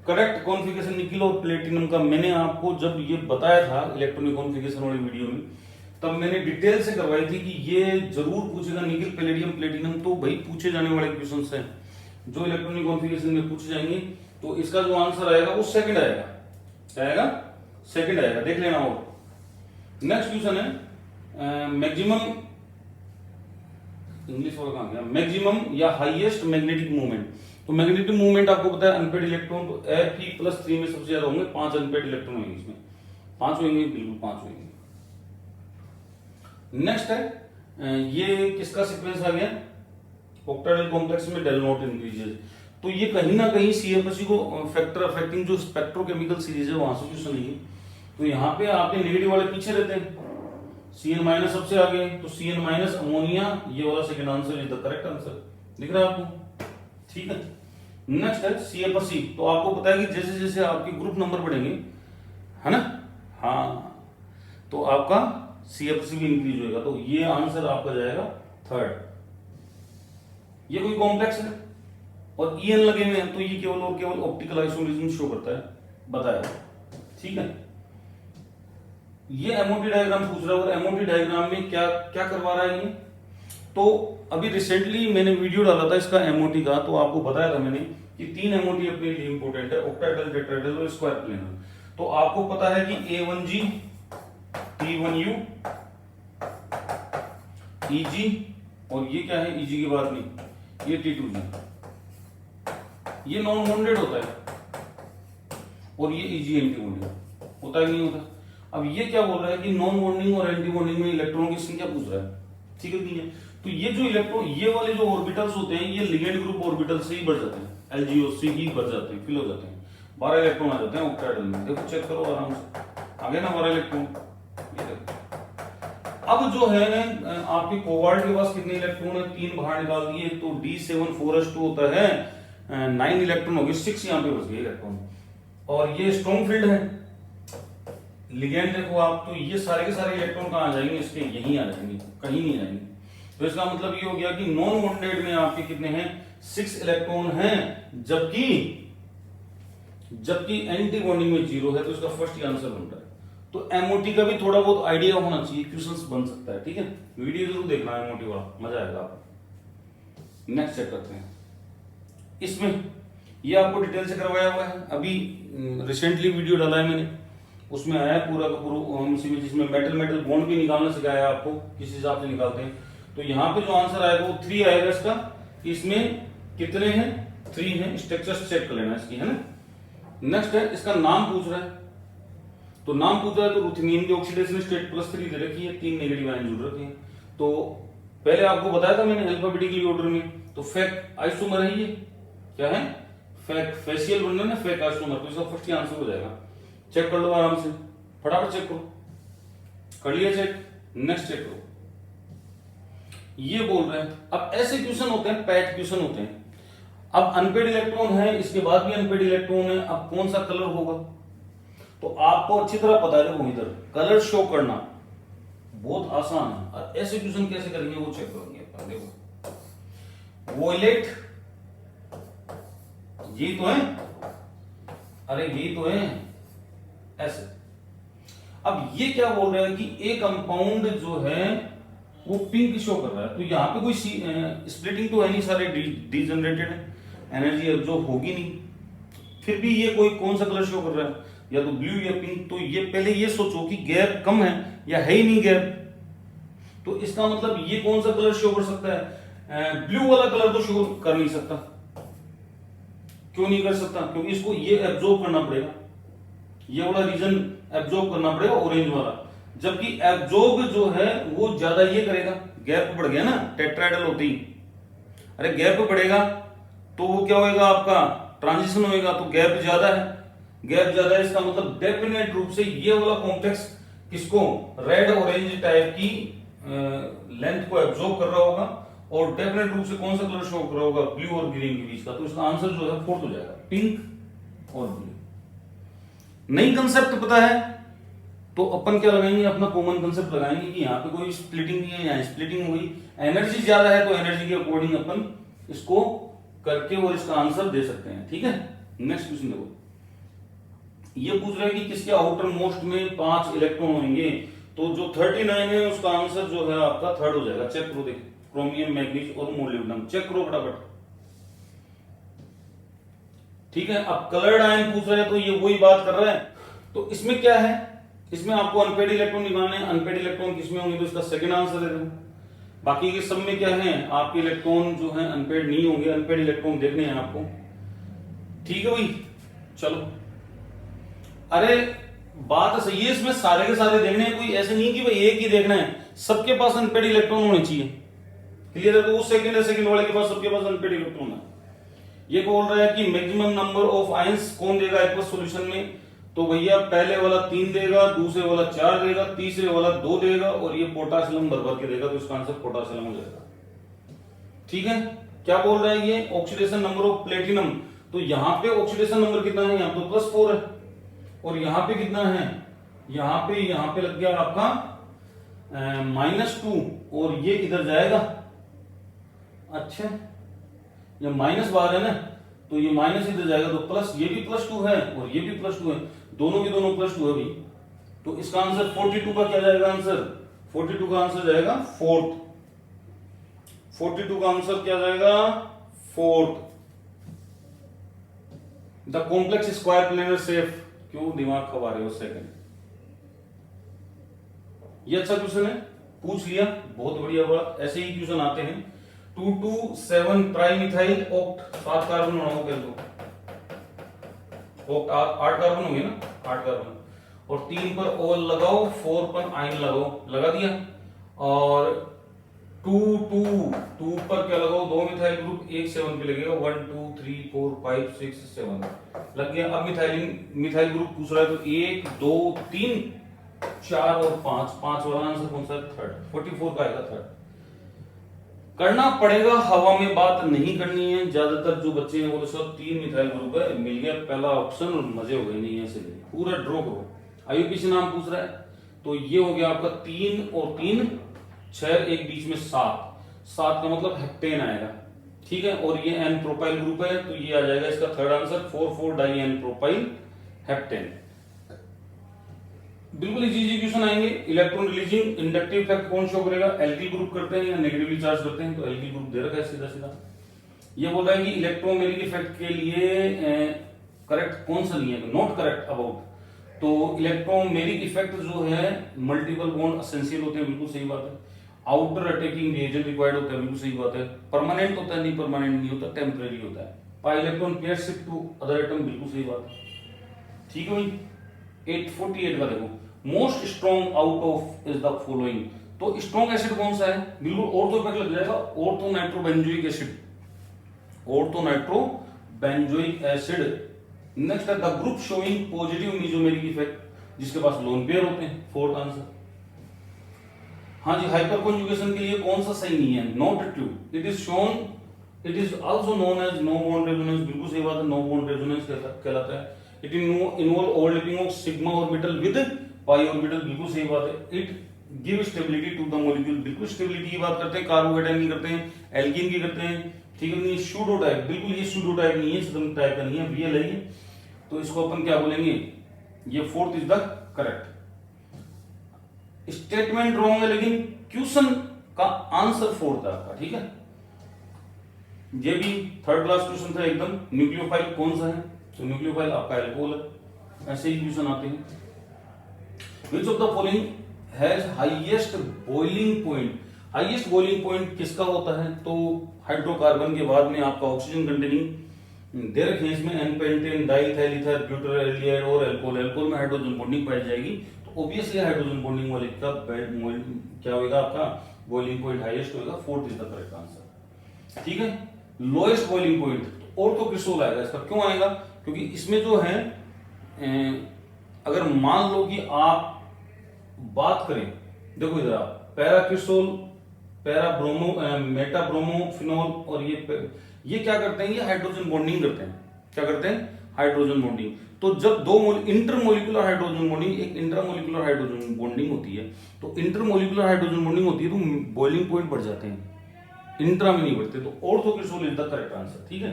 करेक्ट कॉन्फ़िगरेशन निकिल और प्लेटिनम का। मैंने आपको जब ये बताया था इलेक्ट्रॉनिक कॉन्फ़िगरेशन वाली वीडियो में, तब मैंने डिटेल से करवाई थी कि ये जरूर पूछेगा निकिल पैलेडियम प्लेटिनम, तो भाई पूछे जाने वाले क्वेश्चंस हैं जो इलेक्ट्रॉनिक कॉन्फ़िगरेशन में पूछे जाएंगे। तो इसका जो आंसर आएगा वो सेकंड आएगा, सेकंड आएगा, देख लेना। और नेक्स्ट क्वेश्चन है मैक्सिमम, इंग्लिश वाला कहां गया, मैक्सिमम या हाईएस्ट मैग्नेटिक मूवमेंट। तो मैग्नेटिक मूवमेंट आपको पता है अनपेड इलेक्ट्रॉन, तो Fe+3 में सबसे ज्यादा होंगे, 5 अनपेड इलेक्ट्रॉन होंगे, इसमें 5 होंगे, बिल्कुल 5 होंगे। नेक्स्ट है ये किसका सीक्वेंस आ गया, ऑक्टेडाइल कॉम्प्लेक्स में डेल नॉट इंक्रीजेस। तो ये कहीं ना कहीं CFSE को फैक्टर अफेक्टिंग जो स्पेक्ट्रोकेमिकल सीरीज है वहां से क्वेश्चन लिए। तो यहाँ पे आपके नेगेटिव वाले पीछे रहते हैं, Cn- सबसे आगे, तो Cn- अमोनिया, ये वाला second answer is the correct answer, दिख रहा है आपको, ठीक है। नेक्स्ट है CFSE। तो आपको पता है कि जैसे जैसे आपके ग्रुप नंबर बढ़ेंगे, है ना, हाँ, तो आपका CFSE भी इंक्रीज होगा, तो ये आंसर आपका जाएगा थर्ड। ये कोई कॉम्प्लेक्स है और EN लगे हुए हैं, तो ये केवल और केवल ऑप्टिकल आइसोमेरिज्म शो करता है, बताया, ठीक है। ये MOT डायग्राम पूछ रहा है, और MOT डायग्राम में क्या क्या करवा रहा है ये। तो अभी रिसेंटली मैंने वीडियो डाला था इसका MOT का, तो आपको बताया था मैंने कि 3 MOT अपने लिए इंपॉर्टेंट है, ऑक्टाहेड्रल, टेट्राहेड्रल और स्क्वायर प्लेनर। तो आपको पता है कि A1G, T1U, EG, और ये क्या है, EG की बात नहीं, ये T2G, ये नॉन बॉन्डेड होता है, और ये EG एंटी बॉन्डिंग होता है, नहीं होता। अब ये क्या बोल रहा है कि नॉन बॉन्डिंग और एंटी बॉन्डिंग में इलेक्ट्रॉन की संख्या पूछ रहा है, ठीक है नहीं है। तो ये जो इलेक्ट्रॉन, ये वाले जो ऑर्बिटल्स होते हैं, ये लिगेंड ग्रुप ऑर्बिटल से ही बढ़ जाते हैं, LGOC ही बढ़ जाते हैं, फिल हो जाते हैं, 12 इलेक्ट्रॉन आ जाते हैं ऑक्टाहेड्रल में। देखो चेक करो आराम से, आ गए ना 12 इलेक्ट्रॉन, ये देखो। अब जो है आपके कोबाल्ट के पास कितने इलेक्ट्रॉन है, 3 बाहर निकाल दिए, तो D7 4s2 होता है, 9 इलेक्ट्रॉन हो गए, 6 यहाँ पे बच गए इलेक्ट्रॉन। और ये स्ट्रॉन्ग फील्ड है, लिगेंड देखो आप, तो ये सारे के सारे इलेक्ट्रॉन कहां आ जाएंगे, इसके यहीं आ जाएंगे, कहीं नहीं जाएंगे। तो इसका मतलब ये हो गया कि नॉन बॉन्डेड में आपके कितने हैं, 6 इलेक्ट्रॉन हैं, जबकि एंटी बॉन्डिंग में 0 है, तो इसका फर्स्ट ही आंसर बनता है। तो MOT का भी थोड़ा बहुत आइडिया होना चाहिए, क्वेश्चंस बन सकता है, ठीक है। वीडियो जरूर देखना MOT वाला, मजा आएगा आपको। नेक्स्ट चेक करते हैं, इसमें ये आपको डिटेल से करवाया हुआ है, अभी रिसेंटली वीडियो डाला है मैंने, उसमें आया पूरा का पूरा, जिसमें मेटल बॉन्ड भी निकालना सिखाया आपको, किस हिसाब से निकालते हैं। तो यहाँ पे जो आंसर आएगा वो 3 आएगा इसका, इसमें कितने हैं, 3 हैं, स्ट्रक्चर चेक कर लेना इसकी, है ना। नेक्स्ट है, इसका नाम पूछ रहा है, तो नाम पूछ रहा है, तो रुथिनीन की ऑक्सीडेशन स्टेट +3 दे रखी है, 3 नेगेटिव आयन जुड़ रखे हैं। तो पहले आपको बताया था मैंने अल्फाबेटिकली ऑर्डर में, तो फेक आइसोमर है, ये क्या है, फेक फेशियल बंधन है, फेक आइसोमर, तो इसका फर्स्ट ही आंसर हो जाएगा। चेक कर लो आराम से, फटाफट चेक करो, कर लिया चेक। नेक्स्ट चेक करो, ये बोल रहे हैं, अब ऐसे क्वेश्चन होते हैं, पैट क्वेश्चन होते हैं। अब अनपेड इलेक्ट्रॉन है, इसके बाद भी अनपेड इलेक्ट्रॉन है, अब कौन सा कलर होगा, तो आपको अच्छी तरह पता है, देखो इधर कलर शो करना बहुत आसान है। और ऐसे क्वेश्चन कैसे करेंगे वो चेक करेंगे अपन। देखो वॉयलेट, ये तो है, अरे ये तो है ऐसे। अब ये क्या बोल रहा है कि एक कंपाउंड जो है वो पिंक शो कर रहा है, तो यहां पे कोई स्प्लिटिंग तो है नहीं, सारे डीजनरेटेड है, एनर्जी एब्जॉर्ब होगी नहीं। फिर भी ये कोई कौन सा कलर शो कर रहा है, या तो ब्लू या पिंक। तो ये पहले ये सोचो कि गैप कम है या है ही नहीं गैप। तो इसका मतलब ये कौन सा कलर शो कर सकता है, ब्लू वाला कलर तो शो कर नहीं सकता। क्यों नहीं कर सकता, क्योंकि इसको ये एब्जॉर्ब करना पड़ेगा, ये वाला रीजन एब्जॉर्ब करना पड़ेगा, ऑरेंज वाला। जबकि एब्जॉर्ब जो है वो ज्यादा ये करेगा, गैप बढ़ गया ना टेट्राहेड्रल होती। अरे गैप बढ़ेगा तो वो क्या होएगा, आपका ट्रांजिशन होएगा, तो गैप ज्यादा है, गैप ज्यादा है, इसका मतलब डेफिनेट रूप से ये वाला कॉम्प्लेक्स किसको, रेड ऑरेंज टाइप की लेंथ को एब्जॉर्ब कर रहा होगा, और डेफिनेट रूप से कौन सा कलर शो कर रहा होगा, ब्लू और ग्रीन के बीच का। तो इसका आंसर जो है फोर्थ हो जाएगा, पिंक और ब्लू। नई कंसेप्ट पता है तो अपन क्या लगाएंगे, अपना कॉमन कंसेप्ट लगाएंगे कि यहाँ पे कोई स्प्लिटिंग नहीं है, यहाँ स्प्लिटिंग हुई, एनर्जी ज्यादा है तो एनर्जी के अकॉर्डिंग अपन इसको करके और इसका आंसर दे सकते हैं। ठीक है, नेक्स्ट क्वेश्चन देखो, ये पूछ रहा है कि किसके आउटर मोस्ट में 5 इलेक्ट्रॉन होंगे। तो जो 39 है उसका आंसर जो है आपका थर्ड हो जाएगा। चेक करो, देखो क्रोमियम, मैग्नीज और मोलिब्डेनम, चेक करो फटाफट। ठीक है, अब कलर्ड आयन पूछ रहा है तो ये वही बात कर रहा है। तो इसमें क्या है, इसमें आपको अनपेड इलेक्ट्रॉन निकालने हैं, अनपेड इलेक्ट्रॉन किसमें होंगे, तो इसका सेकंड आंसर दे दो। बाकी के सब में क्या है, आपके इलेक्ट्रॉन जो है अनपेड नहीं होंगे, अनपेड इलेक्ट्रॉन देखने हैं आपको। ठीक है भाई, चलो। अरे बात सही है, इसमें सारे के सारे देखने हैं, कोई ऐसे नहीं कि भाई एक ही देखना है, सबके पास अनपेड इलेक्ट्रॉन होने चाहिए। क्लियर है, तो उस सेकंड है, सेकंड वाले के पास सबके पास अनपेड इलेक्ट्रॉन है। ये बोल रहा है कि मैक्सिमम नंबर ऑफ आयंस कौन देगा एक्वस सॉल्यूशन में, तो भैया पहले वाला 3 देगा, दूसरे वाला 4 देगा, तीसरे वाला 2 देगा, और ये पोटासियम भर भर के देगा, तो इसका आंसर पोटासियम हो जाएगा। ठीक है, क्या बोल रहा है ये, ऑक्सीडेशन नंबर ऑफ प्लेटिनम। तो यहां पे ऑक्सीडेशन नंबर कितना है, यहां तो +4 है, और यहां पे कितना है, यहां पे लग गया आपका -2, और ये इधर जाएगा। अच्छा, ये माइनस बाहर है ना, तो ये माइनस इधर जाएगा, तो प्लस, ये भी +2 है और ये भी +2 है, दोनों के दोनों +2 है भाई। तो इसका आंसर 42 का क्या जाएगा आंसर, 42 का आंसर जाएगा फोर्थ। 42 का आंसर क्या जाएगा, fourth. The complex square planar shape, क्यों दिमाग खवा रहे हो सेकंड। ये अच्छा क्वेश्चन है, पूछ लिया, बहुत बढ़िया बात। ऐसे ही क्वेश्चन आते हैं। 2,2,7 ट्राइमिथाइल ऑक्ट, 7 कार्बन बनाओ कर दो, ऑक्ट 8 कार्बन होंगे ना, 8 कार्बन, और 3 पर ओल लगाओ, 4 पर आयन लगाओ, लगा दिया। और 2 पर क्या लगाओ, 2 मिथाइल ग्रुप, 1 7 पे लगेगा, 1 2 3 4 5 6 7 लग गया। अब मिथाइल ग्रुप पूछ रहा है, तो 1 2 3 4 और 5 वाला आंसर कौन सा है, थर्ड। 44 का आएगा थर्ड। करना पड़ेगा, हवा में बात नहीं करनी है। ज्यादातर जो बच्चे हैं वो तो सब 3 मिथाइल ग्रुप है, मिल गया पहला ऑप्शन और मजे हो गए, नहीं ऐसे पूरा ड्रॉ करो। आईयूपीसी नाम पूछ रहा है, तो ये हो गया आपका 3 और 3 6, एक बीच में 7 का मतलब हेप्टेन आएगा। ठीक है, और ये एन प्रोपाइल ग्रुप है, तो ये आ जाएगा इसका third answer, 4,4 di n propyl heptane. बिल्कुल इजी क्वेश्चन आएंगे। इलेक्ट्रॉन रिलीजिंग इंडक्टिव इफेक्ट कौन शो करेगा, एल्किल ग्रुप करते हैं या नेगेटिवली चार्ज करते हैं, तो एल्किल ग्रुप दे रखा है सीधा सीधा। ये बोल रहा है कि इलेक्ट्रोमेरिक इफेक्ट के लिए करेक्ट कौन सा नहीं है, नॉट करेक्ट अबाउट। तो इलेक्ट्रोमेरिक इफेक्ट जो है मल्टीपल बॉन्ड एसेंशियल होते हैं, बिल्कुल सही बात है। आउटर अटैकिंग रिएजेंट रिक्वायर्ड होता है, बिल्कुल सही बात है। परमानेंट होता है, नहीं परमानेंट नहीं होता, टेम्परेरी होता है। Pi electron pair shift to other atom, बिल्कुल सही बात है। ठीक है भाई, 848 का देखो, most strong out of is the following. तो स्ट्रॉन्ग एसिड कौन सा है, बिल्कुल ऑर्थो इफेक्ट लग जाएगा, ortho nitrobenzoic acid, ortho nitrobenzoic acid. Next है the group showing positive mesomeric effect, जिसके पास लोन पेयर होते हैं, फोर्थ आंसर। हाँ जी, हाइपर कॉन्जुगेशन के लिए कौन सा सही नहीं है, not true. It is shown, it is also known as no bond resonance, बिल्कुल सही बात है, नो बॉन्ड रेजोनेंस कहलाता है। It involve overlapping of sigma orbital with pi orbital, बिल्कुल सही बात है। It give stability to the molecule, बिल्कुल स्टेबिलिटी की बात करते हैं, कार्बोकेटाइन की करते हैं, एल्कीन की करते हैं, ठीक है नहीं। सूडो टाइप, बिल्कुल ये सूडो टाइप नहीं है, सिस्टम टाइप का नहीं है, रियल है ये। तो इसको अपन क्या बोलेंगे, ये fourth is the correct statement. Wrong है लेकिन क्वेश्चन का आंसर फोर्थ है आपका, ठीक है। ये भी थर्ड क्लास क्वेश्चन था एकदम। न्यूक्लियोफाइल कौन सा है, तो न्यूक्लियोफाइल आपका एल्कोहल है। ऐसे ही क्वेश्चन आते हैं। Which of the following has highest boiling point, highest boiling point किसका होता है, तो हाइड्रोकार्बन के बाद में आपका ऑक्सीजन कंटेनिंग दे रखे हैं इसमें, n pentane, diethyl ether, butyl और अल्कोहल। अल्कोहल में हाइड्रोजन बॉन्डिंग पाई जाएगी, तो ऑब्वियसली हाइड्रोजन बॉन्डिंग वाले का क्या होगा, आपका बॉइलिंग पॉइंट हाईएस्ट होगा। Fourth is the correct answer, ठीक है। लोएस्ट बॉइलिंग पॉइंट और तो क्रिस्टोल आएगा इसका, क्यों आएगा, क्योंकि इसमें जो है अगर मान लो कि आप बात करें, देखो इधर आप para cresol, para bromo, meta bromo phenol, और ये क्या करते हैं, ये हाइड्रोजन बॉन्डिंग करते हैं। क्या करते हैं, हाइड्रोजन बॉन्डिंग। तो जब दो इंटरमोलिकुलर हाइड्रोजन बॉन्डिंग, एक इंट्रामोलिकुलर हाइड्रोजन बॉन्डिंग होती है, तो इंटरमोलिकुलर हाइड्रोजन बॉन्डिंग होती है तो बॉइलिंग पॉइंट बढ़ जाते हैं, इंट्रा में नहीं बढ़ते। तो ऑर्थोक्रिस्टोल इज द करेक्ट आंसर, ठीक है।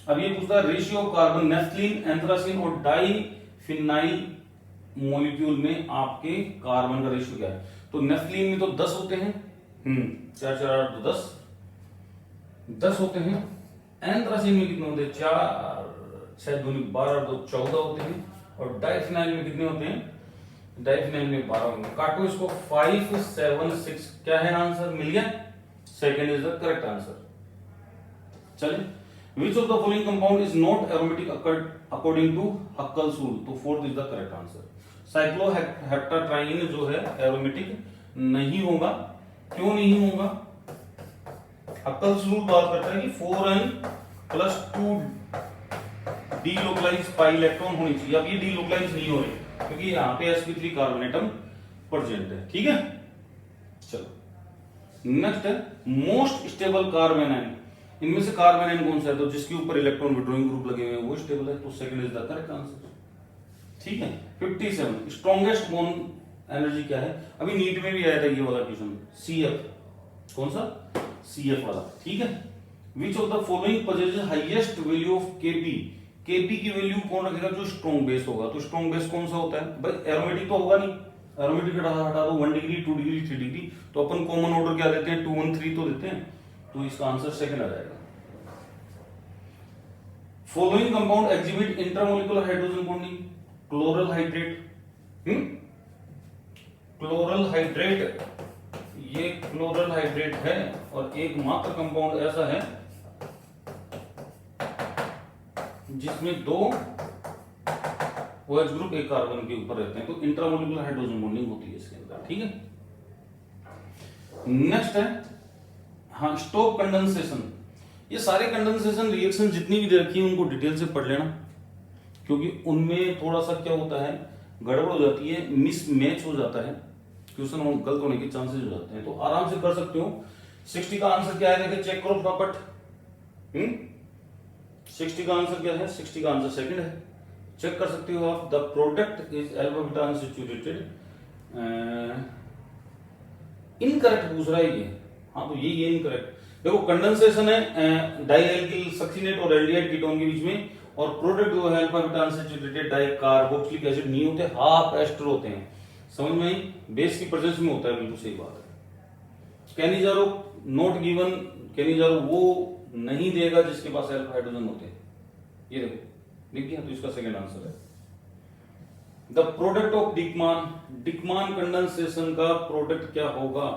अब ये पूछता है ratio of carbon naphthalene, anthracene और डाइफिनाइल मॉलिक्यूल में आपके कार्बन का रेशियो क्या है। तो नेफ्थलीन में तो 10 होते हैं, 4 4 8 तो 10 होते हैं। एंथ्रासीन में कितने होते हैं, 4 6 2 12 तो 14 होते हैं। और डाइफिनाइल में कितने होते हैं, डाइफिनाइल में 12 होंगे। काटो इसको, 5 7 6 क्या है आंसर, मिल गया। Second is the correct answer. चलिए, which of the following compound is not aromatic according to Huckel's rule, तो fourth is the correct answer. Cycloheptatriene जो है एरोमेटिक नहीं होगा, क्यों नहीं होगा, हक्कल्स रूल बात करता है कि 4n+2 डीलोकलाइज पाई इलेक्ट्रॉन होनी चाहिए। अब ये डीलोकलाइज नहीं हो रही क्योंकि यहाँ पे sp3 कार्बन एटम प्रेजेंट है, ठीक है। चलो नेक्स्ट है मोस्ट स्टेबल कार्बन आयन, इनमें से कार्बन आयन कौन सा है, तो जिसके ऊपर इलेक्ट्रॉन विड्रॉइंग ग्रुप लगे हुए हैं वो स्टेबल है, तो second is the correct answer, ठीक है। 57 स्ट्रॉन्गेस्ट बॉन्ड एनर्जी क्या है, अभी नीट में भी आया था ये वाला क्वेश्चन, CF, कौन सा, CF वाला, ठीक है। Which of the following possesses highest value of Kp, Kp की वैल्यू कौन रखेगा, जो स्ट्रॉन्ग बेस होगा। तो स्ट्रॉन्ग बेस कौन सा होता है भाई, एरोमेटिक तो होगा नहीं, एरोमेटिक हटा दो, 1 डिग्री 2 डिग्री 3 डिग्री, तो अपन कॉमन ऑर्डर क्या देते हैं, 2 1 3 तो देते हैं, तो इसका आंसर सेकंड आ जाएगा। Following compound exhibit intermolecular hydrogen bonding, chloral hydrate, chloral hydrate, ये क्लोरल हाइड्रेट है, और एक मात्र कंपाउंड ऐसा है जिसमें 2 OH ग्रुप एक कार्बन के ऊपर रहते हैं, तो इंट्रामोलिकुलर हाइड्रोजन बॉन्डिंग होती है इसके अंदर, ठीक है। नेक्स्ट है हाँ स्टॉप कंडेंसेशन, ये सारे कंडेंसेशन रिएक्शन जितनी भी दे रखी है उनको डिटेल से पढ़ लेना, क्योंकि उनमें थोड़ा सा क्या होता है, गड़बड़ हो जाती है, मिसमैच हो जाता है, क्वेश्चन गलत होने के चांसेस हो जाते हैं, तो आराम से कर सकते हो। 60 का आंसर क्या है, देखिए चेक करो फटाफट। 60 का आंसर क्या है, 60 का आंसर सेकंड है, चेक कर सकते हो आप। The product is alpha beta unsaturated, incorrect पूछ रहा है ये, हाँ तो ये इनकरेक्ट। देखो कंडेंसेशन है डाइएल्किल सक्सिनेट और एल्डिहाइड कीटोन के बीच में, और प्रोडक्ट जो है alpha beta unsaturated dicarboxylic acid नहीं होते, हाफ एस्टर होते हैं, समझ में आई, बेस की प्रेजेंस में होता है, बिल्कुल सही बात है। कैनिजारो नॉट गिवन, कैनिजारो वो नहीं देगा जिसके पास अल्फा हाइड्रोजन होते हैं, ये देखो लिख दिया, तो इसका सेकंड आंसर है। The product of Dieckmann, Dieckmann condensation का प्रोडक्ट क्या होगा,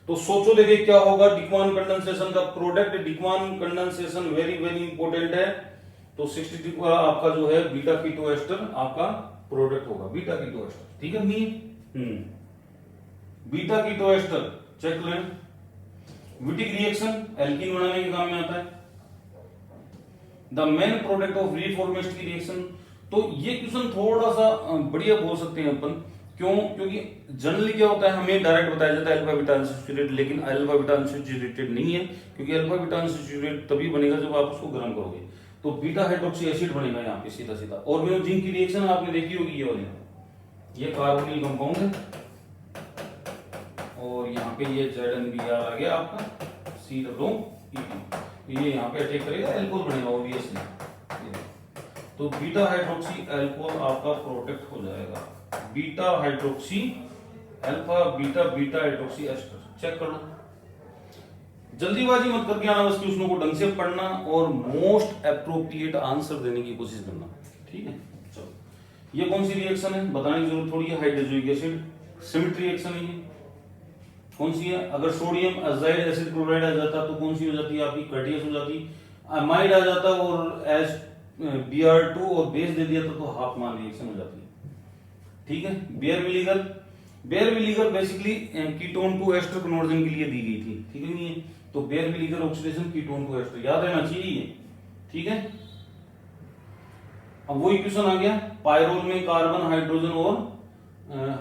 तो सोचो देखिए क्या होगा डिकमान कंडेंसेशन का product. Dieckmann condensation very very important है, तो 62 का आपका जो है बीटा कीटो एस्टर आपका प्रोडक्ट होगा, बीटा कीटो एस्टर, ठीक है नहीं, बीटा कीटो एस्टर चेक लें। विटिक रिएक्शन एल्कीन बनाने के काम में आता है। The main product of reformation की रिएक्शन, तो ये क्वेश्चन थोड़ा सा बढ़िया बोल सकते हैं अपन, क्यों, क्योंकि जनरली क्या होता है हमें डायरेक्ट बताया जाता है अल्फा बीटा अनसैचुरेटेड, लेकिन अल्फा बीटा अनसैचुरेटेड नहीं है, क्योंकि अल्फा बीटा अनसैचुरेटेड तभी बनेगा जब आप उसको गर्म करोगे, तो बीटा हाइड्रोक्सी एसिड बनेगा यहाँ पे सीधा सीधा। और जिंक की रिएक्शन आपने देखी होगी, ये वाली, ये कार्बोनिल कंपाउंड है, यहाँ पे ये ZnBr आ गया आपका COO, ये यहाँ पे अटैक करेगा, एल्कोहल बनेगा ऑब्वियसली। तो बीटा हाइड्रोक्सी एल्कोहल आपका प्रोटेक्ट हो जाएगा। Beta hydroxy alpha beta beta hydroxy ester, check कर लो। जल्दीबाजी मत करके आना, बस क्वेश्चनों को ढंग से पढ़ना और मोस्ट एप्रोप्रिएट आंसर देने की कोशिश करना, ठीक है। चलो, ये कौन सी रिएक्शन है बताने की जरूरत थोड़ी है, हाइड्रोक्लोरिक एसिड सिमेट्री रिएक्शन है। ये कौन सी है? अगर सोडियम अजाइड एसिड क्लोराइड आ जाता तो कौन सी हो जाती है आपकी? कर्टियस हो जाती। अमाइड आ जाता और एस Br2 और बेस दे दिया तो हाफमान रिएक्शन हो जाती है, ठीक है। Baeyer Villiger basically ketone to ester conversion के लिए दी गई थी, ठीक है। नहीं है तो Baeyer Villiger oxidation ketone to ester, याद रहना चाहिए ये, ठीक है। अब वही क्वेश्चन आ गया, पायरोल में कार्बन हाइड्रोजन और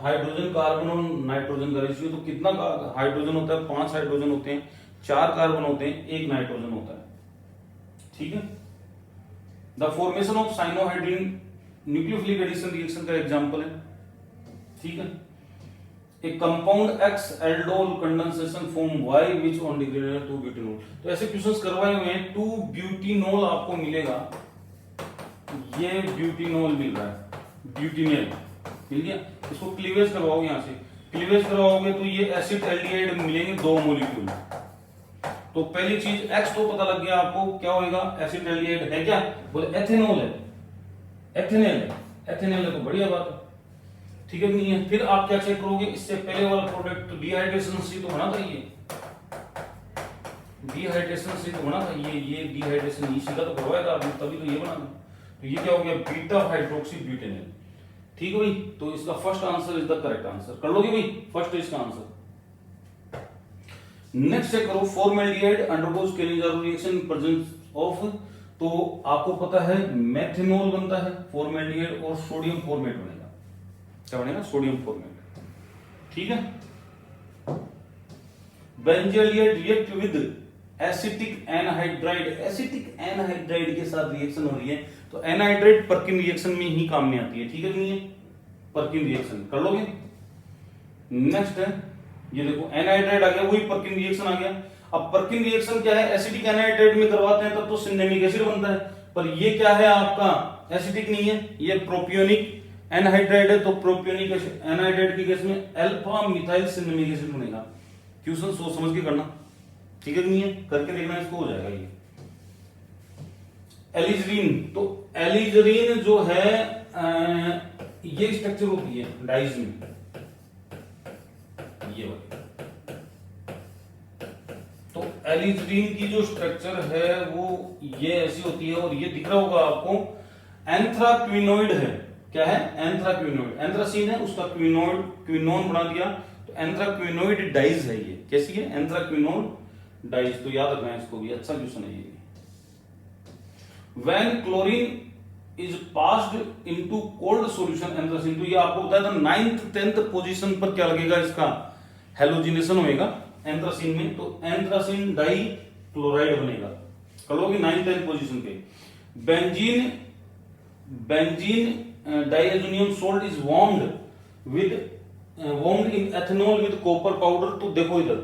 हाइड्रोजन कार्बन और नाइट्रोजन का रेशियो, तो कितना हाइड्रोजन होता है? 5 हाइड्रोजन होते हैं, 4 कार्बन होते हैं, 1 नाइट्रोजन होता है, ठीक है। The formation of cyanohydrin nucleophilic addition reaction का एग्जांपल है, ठीक है। A compound X aldol condensation form Y which on degradated to butanol। तो ऐसे क्वेश्चंस करवाए हुए हैं। 2 ब्यूटिनोल आपको मिलेगा, ये ब्यूटिनोल मिल रहा है, ब्यूटिनेल मिल गया। इसको क्लीवेज करवाओगे, यहाँ से क्लीवेज करवाओगे तो ये एसिड एल्डिहाइड मिलेंगे 2 मॉलिक्यूल। तो पहली चीज X तो पता लग गया आपको, क्या होएगा? एसिड एल्डिहाइड है क्या? बोले एथेनॉल है, एथेनॉल है तो बढ़िया बात है, ठीक है। नहीं है फिर आप क्या चेक करोगे? इससे पहले वाला प्रोडक्ट डिहाइड्रेशन से तो बना था, ये डिहाइड्रेशन से तो बना था, ये डिहाइड्रेशन इसी का तो करवाया था आपने, तभी तो ये बना था। तो ये क्या हो गया? बीटा हाइड्रोक्सी ब्यूटेनॉल, ठीक है भाई। तो इसका first answer is the correct answer, कर लोगे भाई? फर्स्ट है इसका आंसर। नेक्स्ट चेक करो, formaldehyde undergoes Cannizzaro reaction in presence of, तो आपको पता है मेथनॉल बनता है फॉर्मेल्डिहाइड और सोडियम फॉर्मेट बनेगा, क्या बनेगा? सोडियम फॉर्मेट, ठीक है। Benzoylate react with acetic anhydride, acetic anhydride के साथ रिएक्शन हो रही है, तो एनहाइड्राइड पर्किन रिएक्शन में ही काम में आती है, ठीक है। नहीं है पर्किन रिएक्शन, कर लोगे? नेक्स्ट है, ये देखो एनहाइड्राइड आ गया, वही पर्किन रिएक्शन आ गया। अब पर्किन रिएक्शन क्या है? एसिटिक एनहाइड्राइड में करवाते हैं तब तो सिनेमिक एसिड बनता है, पर ये क्या है आपका? एसिटिक नहीं है, ये प्रोपियोनिक एनहाइड्राइड है, तो प्रोपियोनिक एनहाइड्राइड की केस में अल्फा मिथाइल सिनेमिक एसिड बनेगा। क्वेश्चन सोच समझ के करना, ठीक है। नहीं है करके देखना, इसको हो जाएगा ये। एलिजरीन, तो एलिजरीन जो है ये स्ट्रक्चर होती है डाइज में, ये वाली। तो एलिजरीन की जो स्ट्रक्चर है वो ये ऐसी होती है, और ये दिख रहा होगा आपको, एंथ्राक्विनोइड है। क्या है? एंथ्राक्विनोइड। एंथ्रासीन है, उसका क्विनोन बना दिया, तो एंथ्राक्विनोइड डाइज है ये। कैसी है? एंथ्राक्विनोइड डाइज, तो याद रखना है इसको भी, अच्छा क्वेश्चन है ये। When chlorine is passed into cold solution anthracene, तो ये आपको बताया था 9th 10th पोजीशन पर क्या लगेगा? इसका हेलोजिनेशन होएगा एंथ्रासीन में, तो एंथ्रासीन डाई क्लोराइड बनेगा, कलोगे 9th 10th पोजीशन पे। Benzene diazonium salt is warmed in ethanol with copper powder. तो देखो इधर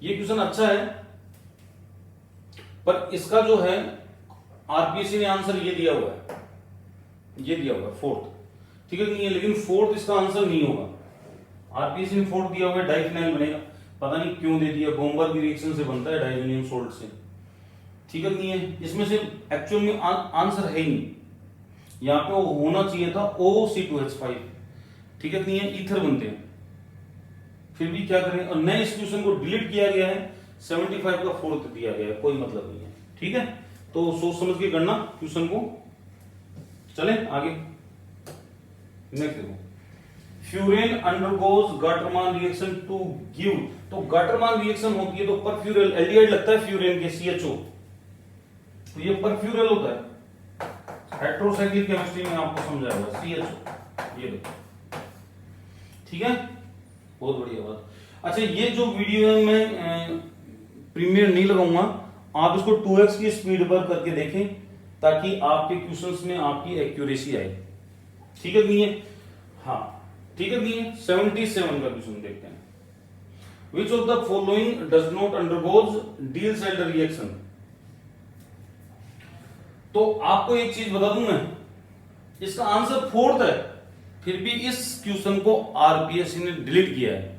ये क्वेश्चन अच्छा है, पर इसका जो है आरपीएससी ने आंसर ये दिया हुआ है, ये दिया हुआ है फोर्थ, ठीक है। नहीं है, लेकिन फोर्थ इसका आंसर नहीं होगा। आरपीएससी ने फोर्थ दिया हुआ है, डाइफिनाइल बनेगा, पता नहीं क्यों दे दिया। बोम्बर्ग रिएक्शन से बनता है डाइएजोनियम सोल्ट से, ठीक है। नहीं है, इसमें से एक्चुअल में आंसर है ही नहीं, यहां पे वो होना चाहिए था OC2H5, ठीक है। नहीं है, ईथर बनते हैं, फिर भी क्या करें। और नए इस क्वेश्चन को डिलीट किया गया है, 75 का फोर्थ दिया गया है, कोई मतलब नहीं है, ठीक है। तो सोच समझ के करना क्वेश्चन को। चले आगे, नेक्स्ट देखो, furan undergoes Gattermann reaction to give, तो गाटरमान रिएक्शन होती है तो परफ्यूरल एल्डिहाइड लगता है फ्यूरेन के CHO, तो ये परफ्यूरल होता है। हेट्रोसाइक्लिक केमिस्ट्री में आपको समझाया CHO, ये देखो, ठीक है, बहुत बढ़िया बात। अच्छा, ये जो वीडियो है मैं प्रीमियर नहीं लगाऊंगा, आप इसको 2x की स्पीड पर करके देखें ताकि आपके क्वेश्चंस में आपकी एक्यूरेसी आए, ठीक है। नहीं है, हाँ ठीक है। नहीं है, 77 का क्वेश्चन देखते हैं। Which of the following does not undergoes Diels Alder reaction. तो आपको एक चीज बता दूं मैं, इसका आंसर फोर्थ है, फिर भी इस क्वेश्चन को आरपीएससी ने डिलीट किया है।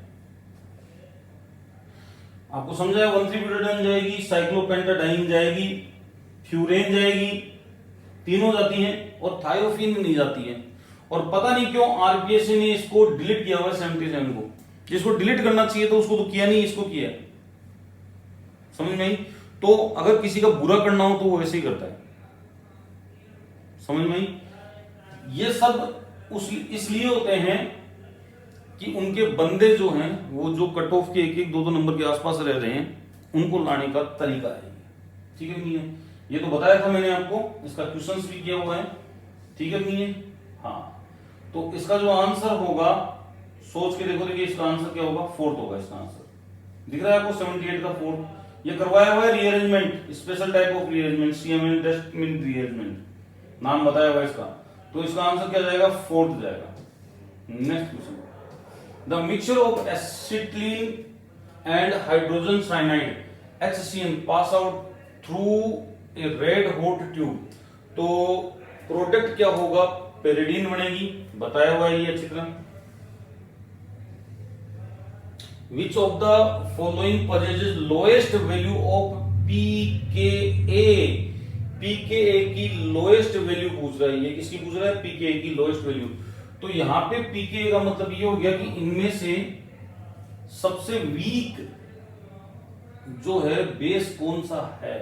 आपको समझाया 1,3-ब्यूटाडाइन जाएगी, साइक्लोपेंटाडाइन जाएगी, फ्यूरेन जाएगी, तीनों जाती हैं और थायोफिन नहीं जाती है। और पता नहीं क्यों आरपीएससी ने इसको डिलीट किया हुआ 77 को। जिसको डिलीट करना चाहिए तो उसको तो किया नहीं, इसको किया। समझ में आई? तो अगर किसी का बुरा करना हो तो वो ऐसे ही करता है। समझ में आई? ये सब इसलिए होते हैं कि उनके बंदे जो हैं वो जो कट ऑफ के 1-1, 2-2 नंबर के आसपास रह रहे हैं, उनको लाने का तरीका है। ठीक है नहीं है? ये तो बताया था मैंने आपको, इसका क्वेश्चंस भी किया हुआ है। ठीक है नहीं है? हाँ, तो इसका जो आंसर होगा, सोच के देखो, देखिए इसका आंसर क्या होगा, फोर्थ होगा इसका आंसर। दिख रहा है आपको 78 का फोर्थ। ये करवाया हुआ है rearrangement, special type of rearrangement, Ciamician Dennstedt rearrangement नाम बताया हुआ इसका। तो इसका आंसर क्या जाएगा, फोर्थ जाएगा। Next question, the mixture of acetylene and hydrogen cyanide HCN pass out through a red hot tube. तो प्रोडक्ट क्या होगा, पेरिडीन बनेगी, बताया हुआ है ये अच्छी तरह। Which of the following possesses lowest value of pKa? pKa की लोएस्ट वैल्यू पूछ रहा है, ये किसकी पूछ रहा है, pKa की लोएस्ट वैल्यू। तो यहां पे pKa का मतलब ये हो गया कि इनमें से सबसे वीक जो है बेस कौन सा है।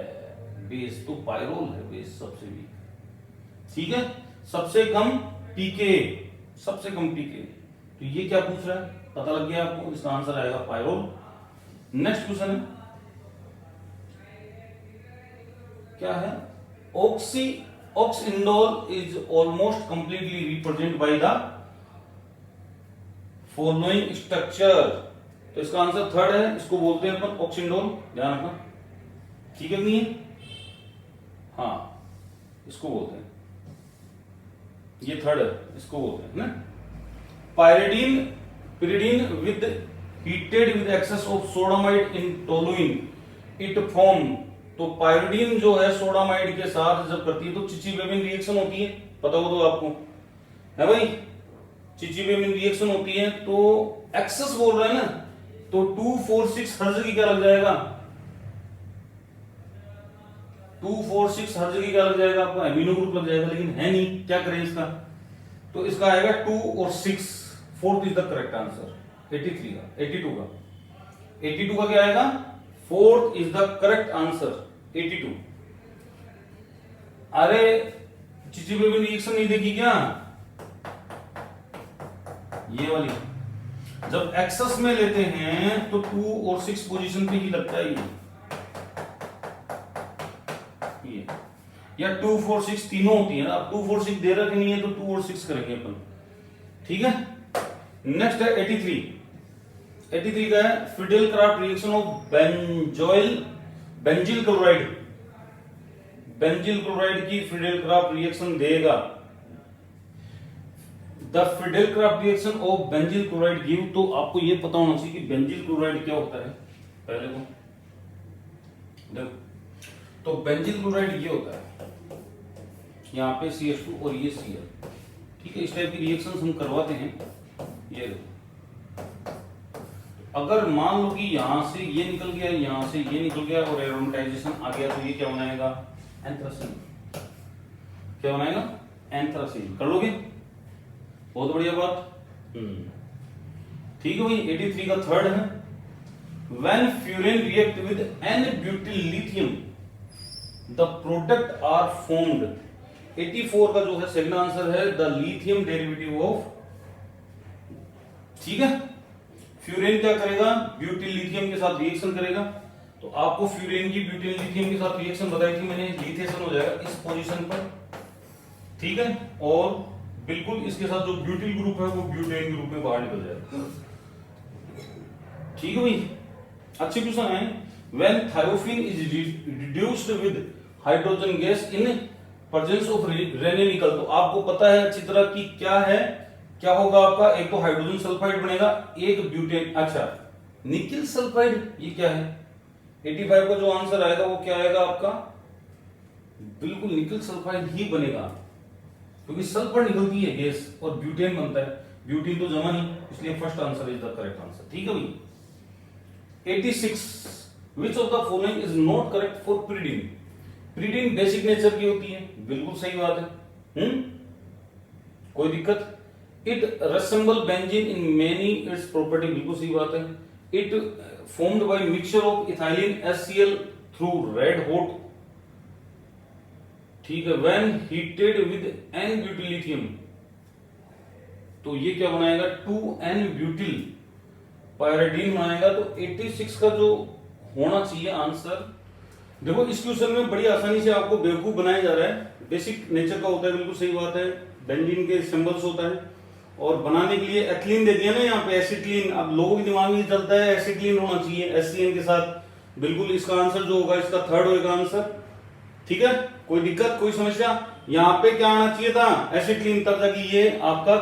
बेस तो पायरोल है, बेस सबसे वीक। ठीक है, सबसे कम pKa, सबसे कम pKa। तो ये क्या पूछ रहा है, पता लग गया आपको, इसका आंसर आएगा पायरोल। नेक्स्ट क्वेश्चन है, क्या है, oxindole is almost completely represent by the following structure. तो इसका आंसर थर्ड है, इसको बोलते हैं अपन ऑक्सिंडोल, ध्यान रखना। ठीक है नहीं है? हाँ, इसको बोलते हैं, ये थर्ड है, इसको बोलते हैं ना। pyridine with heated with excess of sodamide in toluene it form। तो पायरिडीन जो है सोडामाइड के साथ जब करती है तो चिचिबेमिन रिएक्शन होती है, पता हो तो आपको है भाई, चिचिबेमिन रिएक्शन होती है। तो एक्सेस बोल रहे हैं ना, तो 2,4,6 हर जगह क्या लग जाएगा, 2,4,6 हर जगह क्या लग जाएगा आपको, एमिनो ग्रुप लग जाएगा, लेकिन है नहीं, क्या करें इसका। तो इसका आएगा 2 और 6, fourth is the correct answer. 82 का क्या आएगा, fourth is the correct answer 82। अरे चिचिबेमिन रिएक्शन नहीं देखी क्या, ये वाली, जब एक्सेस में लेते हैं तो 2 और 6 पोजीशन पे ही लगता है ये, या 2, 4, 6 तीनों होती है। अब 2, 4, 6 दे रखी नहीं है तो 2 और 6 करेंगे अपन। ठीक है, नेक्स्ट है 83 का है, Fidel craft reaction of benzyl chloride. Benzyl chloride की फिडेल क्राफ्ट रिएक्शन देगा। The Fidel craft reaction of benzyl chloride give. तो आपको यह पता होना चाहिए कि बेंजिल क्लोराइड क्या होता है, पहले तो देखो। तो बेंजिल क्लोराइड ये होता है, यहाँ पे CH2 और ये Cl। ठीक है, इस टाइप की रिएक्शन हम करवाते हैं। ये अगर मान लो कि यहां से ये निकल गया, यहां से ये निकल गया और एरोमेटाइजेशन आ गया, तो ये क्या बनाएगा, एंथ्रासीन। क्या बनाएगा, एंथ्रासीन। कर लोगे, बहुत बढ़िया बात। ठीक है भाई, 83 का थर्ड है, when furan react with n butyl lithium the product are formed. 84 का जो है सेकंड आंसर है, द लिथियम डेरिवेटिव ऑफ। ठीक है, फ्यूरेन क्या करेगा, ब्यूटिल लिथियम के साथ रिएक्शन करेगा। तो आपको फ्यूरेन की ब्यूटिल लिथियम के साथ रिएक्शन बताई थी मैंने, लिथेशन हो जाएगा इस पोजीशन पर। ठीक है, और बिल्कुल इसके साथ जो ब्यूटिल ग्रुप है वो ब्यूटेन ग्रुप में बाहर निकल जाएगा। ठीक है भाई, अच्छे क्वेश्चन है। When thiophene is reduced with hydrogen gas in presence of Raney nickel. तो आपको पता है अच्छी तरह कि क्या है, क्या होगा आपका, एक तो हाइड्रोजन सल्फाइड बनेगा, एक ब्यूटेन, अच्छा निकिल सल्फाइड, ये क्या है? 85 का जो आंसर आएगा वो क्या आएगा आपका? बिल्कुल निकिल सल्फाइड ही बनेगा, क्योंकि सल्फर निकलती है गैस और ब्यूटेन बनता है, ब्यूटेन तो जमा नहीं, इसलिए first answer is the correct answer. ठीक है भाई। 86, which of the following is not correct for pyridine? Pyridine basic nature की होती है, बिल्कुल सही बात है। कोई दिक्कत? It resemble benzene in many its property, बिल्कुल सही बात है। It formed by mixture of ethylene HCl through red hot, ठीक है, when heated with n-butyl lithium, तो ये क्या बनाएगा? 2n-butyl pyridine बनाएगा। तो 86 का जो होना चाहिए आंसर, देखो इस क्वेश्चन में बड़ी आसानी से आपको बेवकूफ बनाया जा रहा है। बेसिक नेचर का होता है, बिल्कुल सही बात है, बेंजीन के सिंबल्स होता है, और बनाने के लिए एथिलीन दे दिया ना यहाँ पे, एसिटिलीन। अब लोगों के दिमाग में चलता है एसिटिलीन होना चाहिए HCl के साथ, बिल्कुल इसका आंसर जो होगा इसका थर्ड होगा आंसर। ठीक है, कोई दिक्कत, कोई समस्या? यहाँ पे क्या आना चाहिए था? एसिटिलीन, तब जाके ये आपका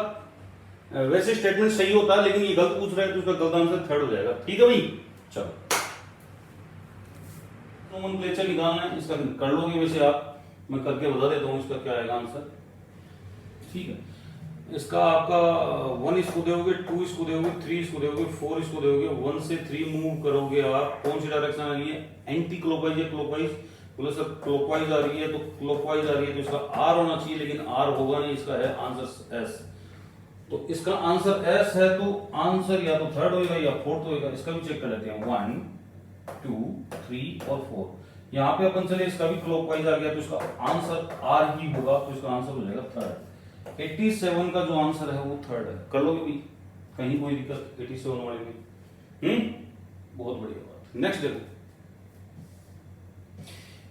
वैसे स्टेटमेंट सही होता, लेकिन ये गलत पूछ रहा है तो उसका गलत आंसर थर्ड हो जाएगा। ठीक है भाई, चलो नोमेनक्लेचर निकालना है, इसका कर लोगे वैसे आप, मैं करके बता देता हूँ इसका क्या आएगा आंसर। ठीक है, इसका आपका 1 इसको दोगे, 2 इसको दोगे, 3 इसको दोगे, 4 इसको दोगे, 1 से 3 मूव करोगे आप, कौन सी डायरेक्शन आ रही है? एंटी क्लॉकवाइज या क्लॉकवाइज? बोले सर क्लॉकवाइज आ रही है, तो क्लॉकवाइज आ रही है तो इसका आर होना चाहिए, लेकिन आर होगा नहीं, इसका है आंसर एस। तो इसका आंसर एस है, तो आंसर या तो थर्ड होगा या फोर्थ होगा। इसका भी चेक कर लेते हैं, 1 2 3 और 4। यहाँ पे अपन चले, इसका भी क्लॉकवाइज आ गया तो इसका आंसर आर ही होगा, तो इसका आंसर हो जाएगा थर्ड। 87 का जो आंसर है वो थर्ड है। कर लोगे भी, कहीं कोई दिक्कत 87 वाले में? बहुत बढ़िया बात। नेक्स्ट देखो,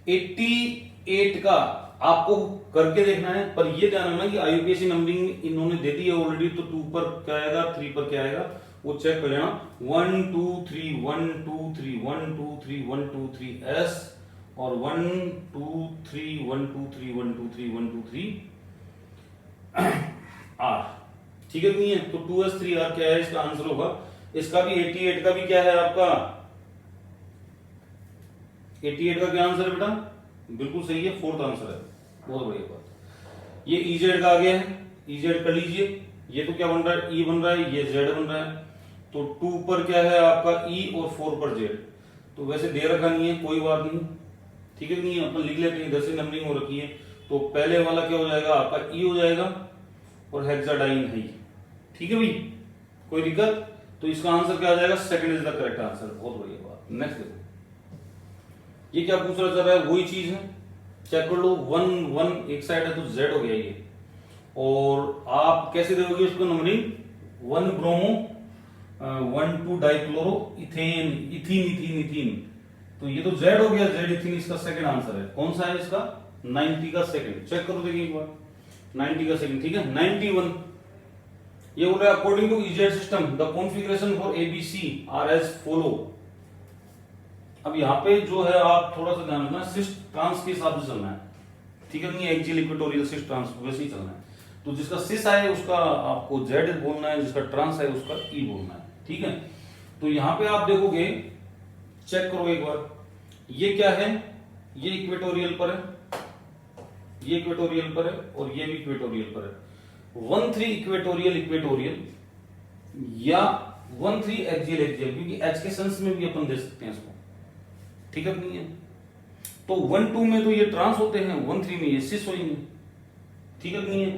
88 का आपको करके देखना है, पर ये ध्यान रखना कि IUPAC नंबरिंग इन्होंने दे दी है ऑलरेडी, तो 2 पर क्या आएगा, 3 पर क्या आएगा वो चेक कर लेना। 1 2 3 1 2 3 1 2 3 1 2 3 S, और 1 2 3 1 2 3 1 2 3 1 2 3 R। ठीक है नहीं है? तो 2S 3R क्या है, इसका आंसर होगा। इसका भी 88 का भी क्या है आपका? 88 का क्या आंसर है बेटा? बिल्कुल सही है, फोर्थ आंसर है। बहुत बढ़िया बात। ये EZ का आ गया है, EZ कर लीजिए। ये तो क्या बन रहा है? E बन रहा है, ये Z बन रहा है। तो 2 पर क्या है आपका E और 4 पर Z। तो वैसे दे रखा नहीं है, कोई बात नहीं, ठीक है नहीं है, अपन लिख लेते हैं, इधर से नंबरिंग हो रखी है। तो पहले वाला क्या हो जाएगा आपका? E हो जाएगा, और हेक्साडाइन है। ठीक है भाई, कोई दिक्कत? तो इसका आंसर क्या आ जाएगा? Second is the correct answer. बहुत बढ़िया बात। नेक्स्ट देखो, ये क्या पूछ रहा चल रहा है, वही चीज है, चेक कर लो। 1 1 एक साइड है तो Z हो गया ये, और आप कैसे दोगे इसको numbering? 1 bromo 1 2 dichloro ethane, ethene ethene ethene, तो ये तो Z हो गया, Z इथीन इसका सेकंड आंसर है। कौन सा है इसका? 90 का सेकंड। चेक करो देखिए एक बार, 90 का सेकंड। ठीक है, 91 ये बोल रहा है according to EZ system the configuration for ABC are as follow. अब यहाँ पे जो है आप थोड़ा सा ध्यान रखना, सिस ट्रांस के हिसाब से चलना है। ठीक है नहीं, एक्सियल इक्वेटोरियल सिस ट्रांस वैसे ही चलना है। तो जिसका सिस आए उसका आपको Z बोलना है, जिसका ट्रांस है उसका E बोलना है। ठीक है, तो यहाँ पे आप देखोगे, चेक करो एक बार, ये क्या है? ये इक्वेटोरियल पर है, ये इक्वेटोरियल पर है, और ये भी इक्वेटोरियल पर है। 1 3 इक्वेटोरियल इक्वेटोरियल, या 1 3 एक्सियल एक्सियल, क्योंकि एच के सेंस में भी अपन दे सकते हैं इसको। ठीक है नहीं है? तो 1 2 में तो ये ट्रांस होते हैं, 1 3 में ये सिस होंगे। ठीक है नहीं है?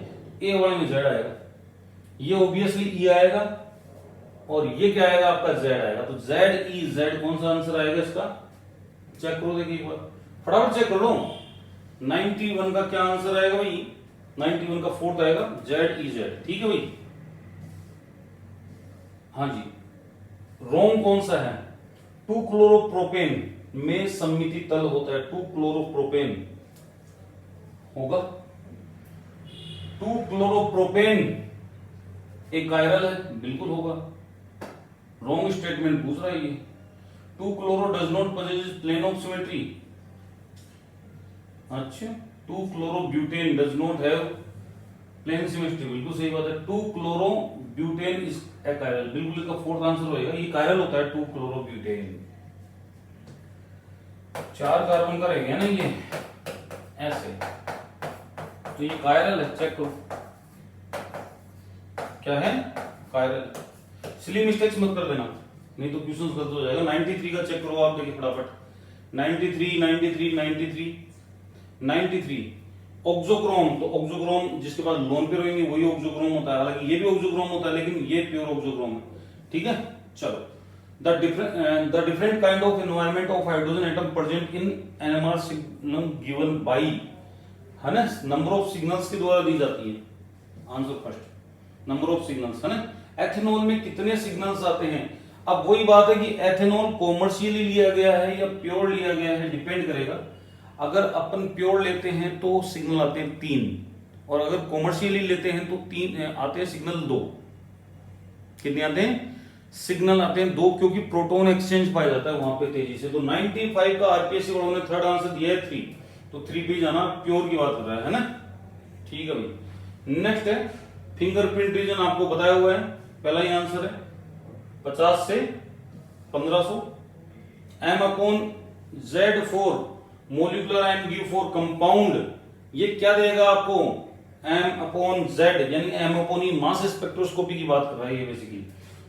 ए वाले में Z आएगा, ये ऑब्वियसली E आएगा, और ये क्या आएगा आपका? Z आएगा। तो Z E Z कौन सा आंसर आएगा इसका? चेक करो देखिए एक बार, फटाफट चेक कर लो। 91 का क्या आंसर आएगा भाई? 91 का फोर्थ आएगा, Z E Z। ठीक है भाई, हाँ जी। रोम कौन सा है? 2 क्लोरोप्रोपेन में सम्मिति तल होता है, 2 क्लोरोप्रोपेन होगा। 2 क्लोरोप्रोपेन एक कायरल है, बिल्कुल होगा। रॉन्ग स्टेटमेंट पूछ रहा है ये। 2 chloro does not possess plane of symmetry. अच्छा, 2 chloro butane does not have plane symmetry, बिल्कुल सही बात है। 2 chloro butane is a chiral, बिल्कुल इसका फोर्थ आंसर होएगा, ये कायरल होता है 2 क्लोरो ब्यूटेन। 4 कार्बन का रह गया ना ये ऐसे, तो ये कायरल है, चेक करो क्या है, कायरल। सिली मिस्टेक्स मत कर देना, नहीं तो क्वेश्चन गलत हो जाएगा। 93 का चेक करो आप, देखिए फटाफट। 93 ऑक्सोक्रोम, तो ऑक्सोक्रोम जिसके पास लोन पे रहेंगे वही ऑक्सोक्रोम होता है, हालांकि ये भी ऑक्सोक्रोम होता है लेकिन ये प्योर ऑक्सोक्रोम है, ठीक है। चलो, the different kind of environment of hydrogen atom present in NMR signal given by, है ना, नंबर ऑफ सिग्नल्स के द्वारा दी जाती है। Answer first, number of signals, है ना। एथेनॉल में कितने सिग्नल्स आते हैं? अब वही बात है कि एथेनॉल कॉमर्शियली लिया गया है या प्योर लिया गया है, डिपेंड करेगा। अगर अपन प्योर लेते हैं तो सिग्नल आते हैं 3, और अगर कॉमर्शियली लेते हैं तो 3 आते हैं सिग्नल 2। कितने आते हैं? सिग्नल आते हैं 2, क्योंकि प्रोटॉन एक्सचेंज पाया जाता है वहां पे तेजी से। तो 95 का आरपीएससी वालों ने थर्ड आंसर दिया है 3, तो 3 पे जाना, प्योर की बात कर रहा है ना, ठीक है भाई। नेक्स्ट है फिंगरप्रिंट रीजन, आपको बताया हुआ है, पहला ही आंसर है 50 से 1500। M/Z4 molecular and give for compound, ये क्या देगा आपको? M/Z, यानी M/E मास स्पेक्ट्रोस्कोपी की बात कर रहा है ये बेसिकली।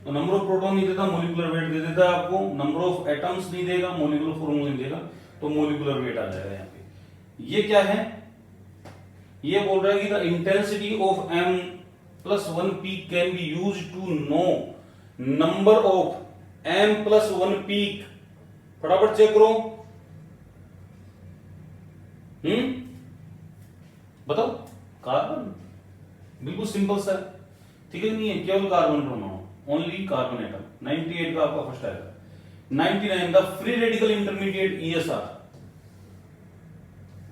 तो नंबर ऑफ प्रोटॉन नहीं देता, मोलिकुलर वेट दे देता है आपको। नंबर ऑफ एटम्स नहीं देगा, मोलिकुलर फॉर्मूला नहीं देगा, तो मोलिकुलर वेट आ जाएगा यहाँ पे। ये क्या है? ये बोल रहा है कि the intensity of M+1 peak can be use to know number of M+1 peak. फटाफट चेक करो, बताओ। कार्बन, बिल्कुल सिंपल सा, ठीक है, नहीं है केवल कार्बन परमाणु, ओनली कार्बन एटम। 98 का आपका फर्स्ट आएगा। 99 the free radical intermediate ESR,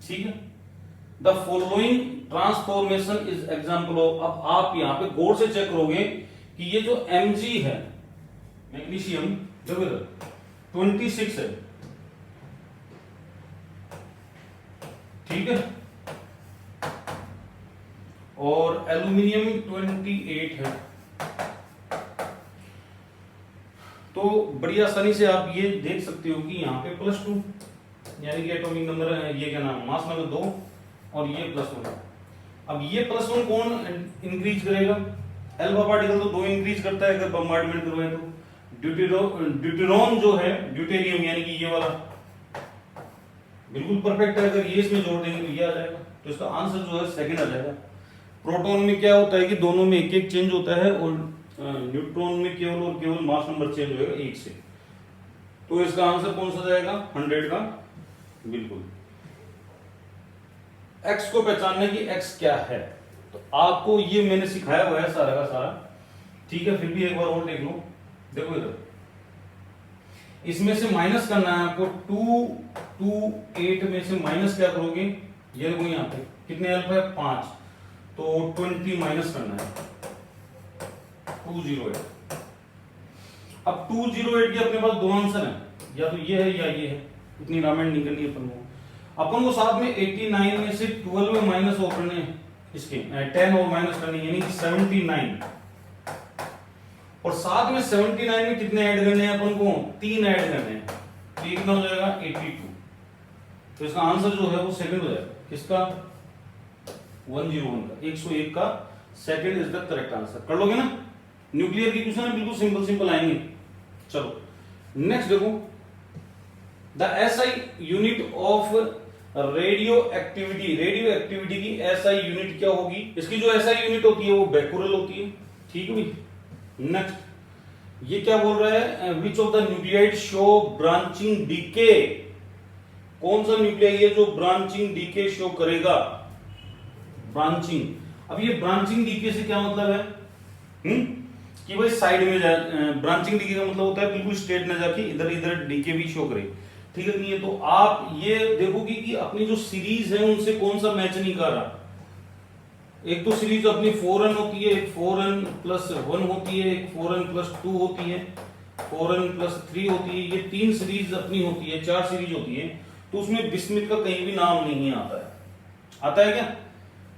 ठीक है। The following transformation is example of, अब आप यहां पे गौर से चेक करोगे कि ये जो Mg है, मैग्नीशियम, देखो इधर 26 है, ठीक है, और एल्यूमिनियम 28 है। तो बड़ी आसानी से आप ये देख सकते हो कि यहाँ पे +2, यानी कि एटॉमिक नंबर है, ये क्या नाम, मास नंबर 2, और ये +1। अब ये +1 कौन इंक्रीज करेगा? अल्फा पार्टिकल तो 2 इंक्रीज करता है अगर बम्बार्डमेंट करवाए तो। ड्यूटेरॉन जो है, ड्यूटेरियम यानी कि ये वाला, बिल्कुल परफेक्ट है, अगर ये इसमें जोड़ देंगे तो ये आ जाएगा, तो इसका आंसर जो है सेकंड आ जाएगा। प्रोटॉन में क्या होता है कि दोनों में एक एक चेंज होता है, और न्यूट्रॉन में केवल और केवल मास नंबर चेंज होगा 1 से। तो इसका आंसर कौन सा जाएगा? 100 का, बिल्कुल। एक्स को पहचानने की एक्स क्या है, तो आपको ये मैंने सिखाया हुआ है सारा का सारा, ठीक है, फिर भी एक बार और देख लो। देखो इधर, इसमें से माइनस करना है आपको। 228 में से माइनस क्या करोगे? ये देखो यहाँ पे कितने अल्फा है? 5, तो 20 माइनस करना है 208। अब 208 के अपने पास 2 आंसर हैं, या तो ये है या ये है, इतनी रामेंट नहीं करनी अपन को साथ में 89 में से 12 में माइनस और करने इसके 10 और माइनस करने, यानी 79, और साथ में 79 में कितने ऐड करने हैं अपन को? 3 ऐड करने हैं, तो ये कितना हो जाएगा? 82। तो इसका आंसर जो है वो सेकंड हो जाएगा, किसका? 101 का, 101 का second is the correct answer. कर लोगे ना? न्यूक्लियर की क्वेश्चन है, बिल्कुल सिंपल सिंपल आएंगे। चलो नेक्स्ट देखो, the SI unit of radio activity, radio activity की एसआई यूनिट क्या होगी? इसकी जो एसआई यूनिट होती है वो बेकुरल होती है, ठीक है भाई। नेक्स्ट ये क्या बोल रहा है? Which of the nuclide show branching decay, कौन सा न्यूक्लियाइड है जो ब्रांचिंग डीके शो करेगा? ब्रांचिंग, अब ये ब्रांचिंग डीके से क्या मतलब है? कि भाई साइड में जा, ब्रांचिंग डीके का मतलब होता है बिल्कुल स्ट्रेट न जाके इधर इधर डीके भी शो करे, ठीक है। नहीं है तो आप ये देखोगे कि अपनी जो सीरीज है उनसे कौन सा मैच नहीं कर रहा। एक तो सीरीज अपनी 4n होती है, एक 4n+1 होती है, एक 4n+2 होती है, 4n+3 होती है, ये 3 सीरीज अपनी होती है, 4 सीरीज होती है। तो उसमें बिस्मिथ का कहीं भी नाम नहीं आता है। आता है क्या?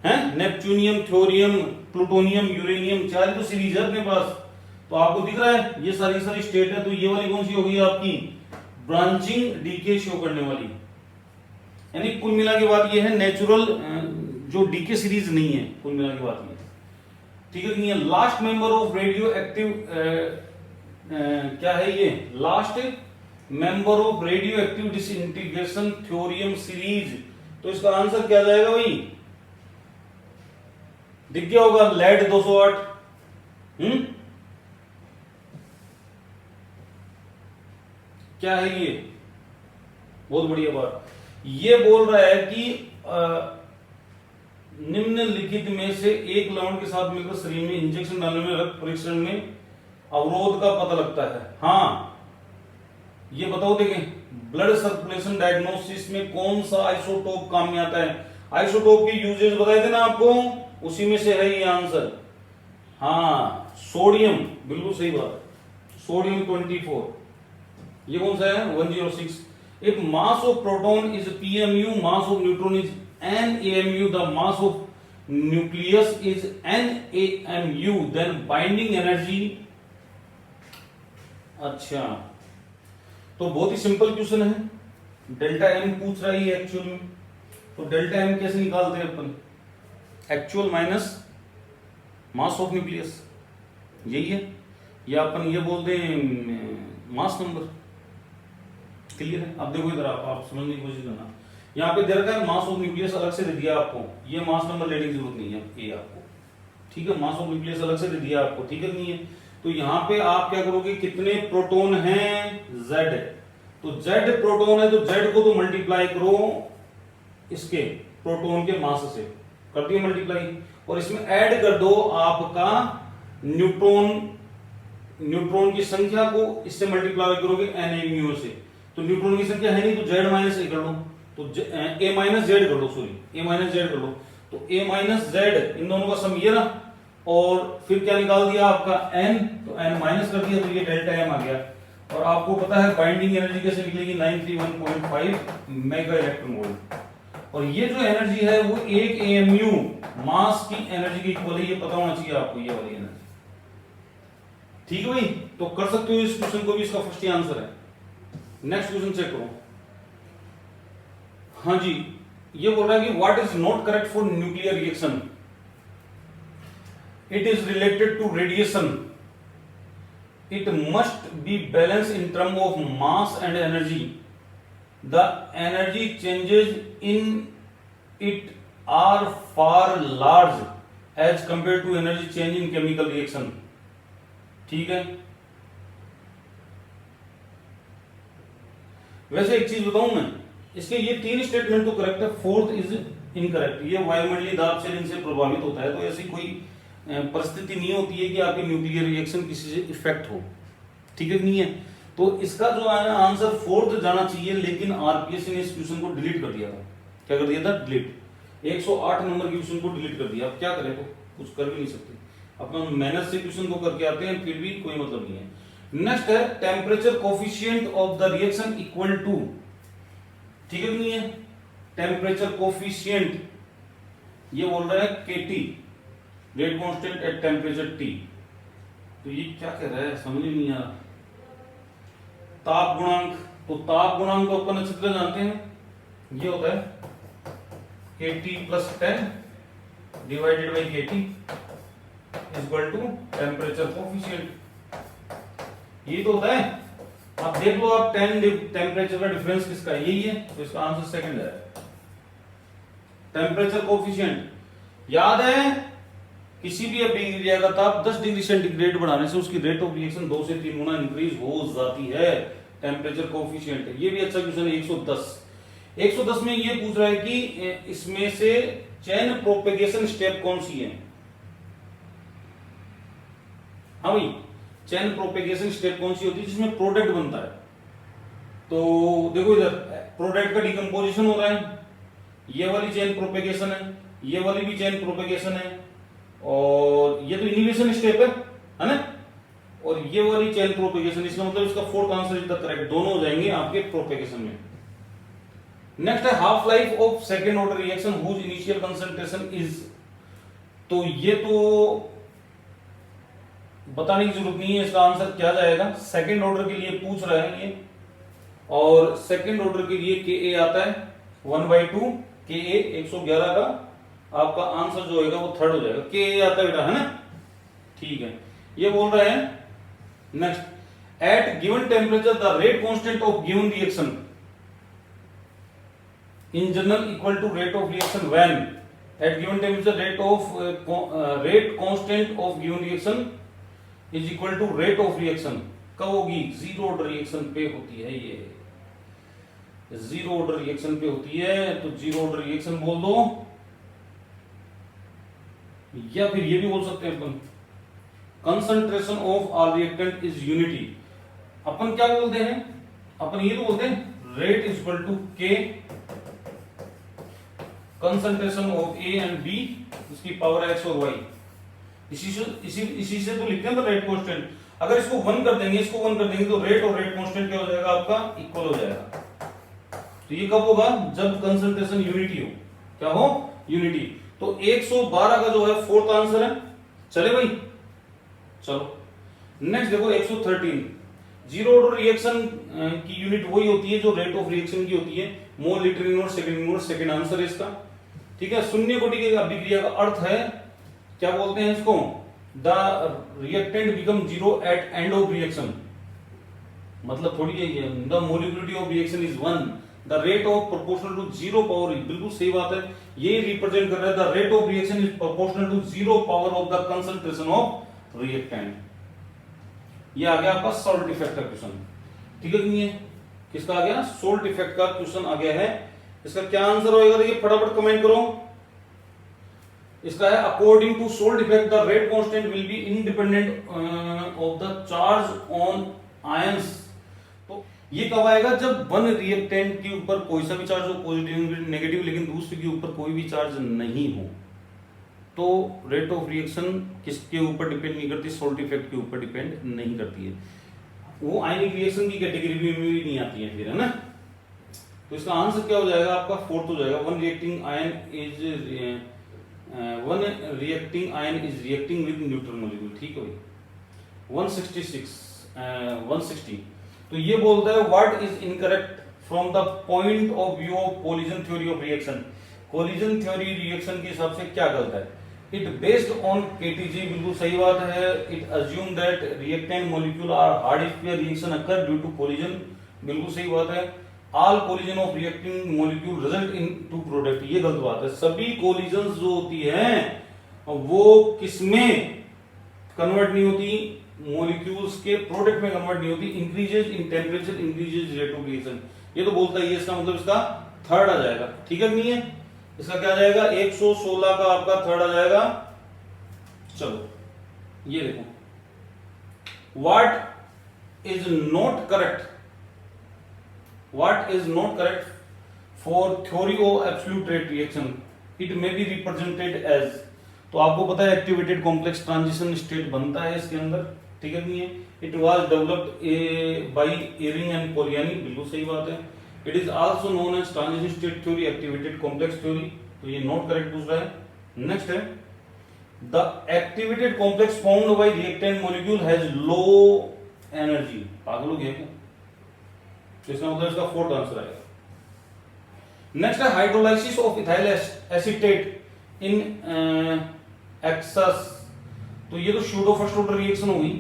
है, नेपच्यूनियम, थ्योरियम, प्लूटोनियम, यूरेनियम, 4 तो सीरीज है अपने पास। तो आपको दिख रहा है ये सारी सारी स्टेट है, तो ये वाली कौन सी होगी आपकी ब्रांचिंग डीके शो करने वाली। यानी कुल मिला के बात ये है नेचुरल जो डीके सीरीज नहीं है, कुल मिला के बात ये, ठीक है नहीं है। Last member of radio active क्या है ये, last member of radio active disintegration thorium series. तो इसका आंसर क्या जाएगा भाई, दिख गया होगा, लेड 208। क्या है ये, बहुत बढ़िया बात। ये बोल रहा है कि निम्नलिखित में से एक लवण के साथ मिलकर शरीर में इंजेक्शन डालने में रक्त परीक्षण में अवरोध का पता लगता है। हाँ ये बताओ, देखें ब्लड सर्कुलेशन डायग्नोसिस में कौन सा आइसोटोप काम में आता है। आइसोटोप के यूजेस बताए थे ना आपको, उसी में से है ये आंसर। हाँ सोडियम, बिल्कुल सही बात, सोडियम 24। ये कौन सा है 106। If mass of proton is pmu, mass of neutron is NaMu, the mass of nucleus is NaMu, then binding energy. अच्छा तो बहुत ही सिंपल क्वेश्चन है, डेल्टा एम पूछ रहा है एक्चुअल में। तो डेल्टा एम कैसे निकालते हैं अपन, actual minus mass of nucleus, यही है, या अपन ये बोल दें मास नंबर। क्लियर है। अब देखो इधर आप समझने की कोशिश करना, यहाँ पे दे रखा है मास ऑफ न्यूक्लियस अलग से दे दिया आपको, ये मास नंबर लेने की जरूरत नहीं है ये आपको, ठीक है, मास ऑफ न्यूक्लियस अलग से दे दिया आपको, ठीक है नहीं है। तो यहाँ पे आप क्या करोगे, कितने प्रोटॉन हैं, Z, तो Z प्रोटॉन है तो Z को तो मल्टीप्लाई करो इसके प्रोटॉन के मास से, कर दिया मल्टीप्लाई, और इसमें ऐड कर दो आपका न्यूट्रॉन की संख्या को, इससे मल्टीप्लाई करोगे NaMu से, तो न्यूट्रॉन की संख्या है नहीं तो Z माइनस ए कर लो, तो A माइनस Z कर लो, सॉरी A माइनस Z कर लो, तो A माइनस Z इन दोनों का सम ये ना, और फिर क्या निकाल दिया आपका N, तो N माइनस कर दिया, तो ये डेल्टा M आ गया। और आपको पता है बाइंडिंग एनर्जी कैसे निकलेगी, 931.5 मेगा इलेक्ट्रॉन वोल्ट, और ये जो एनर्जी है वो 1 AMU मास की एनर्जी की इक्वल है, ये पता होना चाहिए आपको, ये वाली एनर्जी, ठीक है भाई। तो कर सकते हो इस क्वेश्चन को भी, इसका फर्स्ट ही आंसर है। नेक्स्ट क्वेश्चन चेक करो। हाँ जी, ये बोल रहा है कि what is not correct for nuclear reaction, it is related to radiation, it must be balance in term of mass and energy, the energy changes in it are far large as compare to energy change in chemical reaction, ठीक है। वैसे एक चीज बताऊं मैं, इसके ये 3 statement तो करेक्ट है, 4th इज इनकरेक्ट। ये वायुमंडलीय दाब से इनसे प्रभावित होता है, तो ऐसी कोई परिस्थिति नहीं होती है कि आपकी न्यूक्लियर रिएक्शन किसी से इफेक्ट हो, ठीक है नहीं है। तो इसका जो आंसर 4th जाना चाहिए, लेकिन आरपीएससी ने इस क्वेश्चन को डिलीट कर दिया था। क्या कर दिया था, डिलीट, 108 नंबर के क्वेश्चन को डिलीट कर दिया। अब क्या करें, तो कुछ कर भी नहीं सकते, अपना मेहनत से क्वेश्चन को करके आते हैं, फिर भी कोई मतलब नहीं है। नेक्स्ट है temperature coefficient of the reaction equal to, ठीक है नहीं है, टेम्परेचर कोफिशिएंट ये बोल रहा है KT, rate constant at temperature T। तो ये क्या कह रहा है समझ ही नहीं आ रहा। ताप गुणांक, तो ताप गुणांक को अपन अच्छी तरह जानते हैं, ये होता है KT plus 10 divided by KT equal to temperature coefficient, ये तो होता है। आप देख लो, आप 10 टेम्परेचर का डिफरेंस किसका है, यही है, तो इसका आंसर सेकंड है, टेम्परेचर कोफिशिएंट। याद है किसी भी अभिक्रिया का ताप 10 डिग्री सेंटीग्रेड बढ़ाने से उसकी रेट ऑफ रिएक्शन 2 से 3 गुना इंक्रीज हो जाती है, टेम्परेचर कोफिशिएंट। ये भी अच्छा क्वेश्चन है, 110 में ये पूछ रहा है कि इसमें से चेन प्रोपेगेशन स्टेप कौन सी है। हाँ भाई, चेन प्रोपेगेशन स्टेप कौन सी होती है जिसमें प्रोडक्ट बनता है। तो देखो इधर प्रोडक्ट का डिकम्पोजिशन हो रहा है, ये वाली चेन प्रोपेगेशन है, ये वाली भी चेन प्रोपेगेशन है, और ये तो इनिबिशन स्टेप है ना, और ये वाली चेन प्रोपेगेशन। इसका मतलब इसका 4th answer is the correct, दोनों हो जाएंगे आपके प्रोपेगेशन में। नेक्स्ट है half life of second order reaction whose initial concentration is, तो ये तो बताने की जरूरत नहीं है, इसका आंसर क्या जाएगा, सेकेंड ऑर्डर के लिए पूछ रहा है ये, और सेकेंड ऑर्डर के लिए के ए आता है 1/2 के ए 111 का, आपका आंसर जो होगा वो थर्ड हो जाएगा, के ए आता है बेटा, है ना, ठीक है। ये बोल रहे हैं next, at given temperature the rate constant of given reaction in general equal to rate of reaction when at given temperature rate constant of given reaction is equal to rate of reaction कब होगी, zero order reaction पे होती है, ये zero order reaction पे होती है, तो जीरो ऑर्डर रिएक्शन बोल दो, या फिर ये भी बोल सकते हैं अपन concentration of our reactant is unity, अपन क्या बोलते हैं, अपन ये तो बोलते हैं rate is equal to k concentration of A and B इसकी पावर एक्स और वाई, इसी से तो लिखते हैं रेट कांस्टेंट, अगर इसको 1 कर देंगे, इसको 1 कर देंगे तो रेट और रेट कांस्टेंट क्या हो जाएगा आपका, इक्वल हो जाएगा। तो ये कब होगा, जब कंसंट्रेशन यूनिटी हो, क्या हो, यूनिटी। तो 112 का जो है फोर्थ आंसर है, चले भाई, चलो नेक्स्ट देखो 113, जीरो ऑर्डर रिएक्शन की यूनिट वही होती है जो रेट ऑफ रिएक्शन की होती है, mole litre inverse second inverse, second answer है इसका, ठीक है। शून्य कोटि की अभिक्रिया का अर्थ है, क्या बोलते हैं इसको, the reactant become zero at end of reaction, मतलब थोड़ी है, the molecularity of reaction is 1, the rate of proportional to zero power, बिल्कुल सही बात है, ये रिप्रेजेंट कर रहा है the rate of reaction is proportional to zero power of the concentration of reactant. ये आ गया आपका सॉल्ट इफेक्ट का क्वेश्चन, ठीक है कि नहीं है, किसका आ गया, सोल्ट इफेक्ट का क्वेश्चन आ गया है। इसका क्या आंसर होएगा, देखिए फटाफट कमेंट करो, इसका है according to salt effect the rate constant will be independent of the charge on ions. तो ये कब आएगा, जब वन रिएक्टेंट के ऊपर कोई सा भी चार्ज हो, पॉजिटिव नेगेटिव, लेकिन दूसरे के ऊपर कोई भी चार्ज नहीं हो, तो रेट ऑफ रिएक्शन किसके ऊपर डिपेंड नहीं करती, सोल्ट इफेक्ट के ऊपर डिपेंड नहीं करती है, वो आयनिक रिएक्शन की कैटेगरी में भी नहीं आती है फिर, है ना। तो इसका आंसर क्या हो जाएगा आपका, फोर्थ हो जाएगा, one reacting ion is reacting with neutral molecule, ठीक है भाई। 160, तो ये बोलता है what is incorrect from the point of view of collision theory of reaction, collision theory reaction के हिसाब से क्या गलत है, इट बेस्ड ऑन केटीजी, बिल्कुल सही बात है, it assume that reactant molecule are hard if reaction occur due to collision, बिल्कुल सही बात है, all collision of reacting molecule result in to product, ये गलत बात है, सभी कोलिजन जो होती है वो किसमें कन्वर्ट नहीं होती, मॉलिक्यूल्स के प्रोडक्ट में कन्वर्ट नहीं होती, increases in temperature increases rate of reaction, ये तो बोलता है, इसका मतलब इसका थर्ड आ जाएगा, ठीक है नहीं है, इसका क्या आ जाएगा, 116 का आपका थर्ड आ जाएगा। चलो ये देखो, what is not correct for theory of absolute rate reaction, it may be represented as, तो आपको पता है एक्टिवेटेड कॉम्प्लेक्स ट्रांजिशन स्टेट बनता है इसके अंदर, ठीक है नहीं है, it was developed by Eyring and Polanyi, बिल्कुल सही बात है, it is also known as transition state theory, activated complex theory, तो ये नॉट करेक्ट पूछ रहा है। नेक्स्ट है the activated complex found by reactant molecule has low energy, पागल हो गया क्या, तो इसका मतलब इसका फोर्थ आंसर आएगा। नेक्स्ट है hydrolysis of ethyl acetate in excess, तो ये तो सूडो फर्स्ट ऑर्डर रिएक्शन होगी,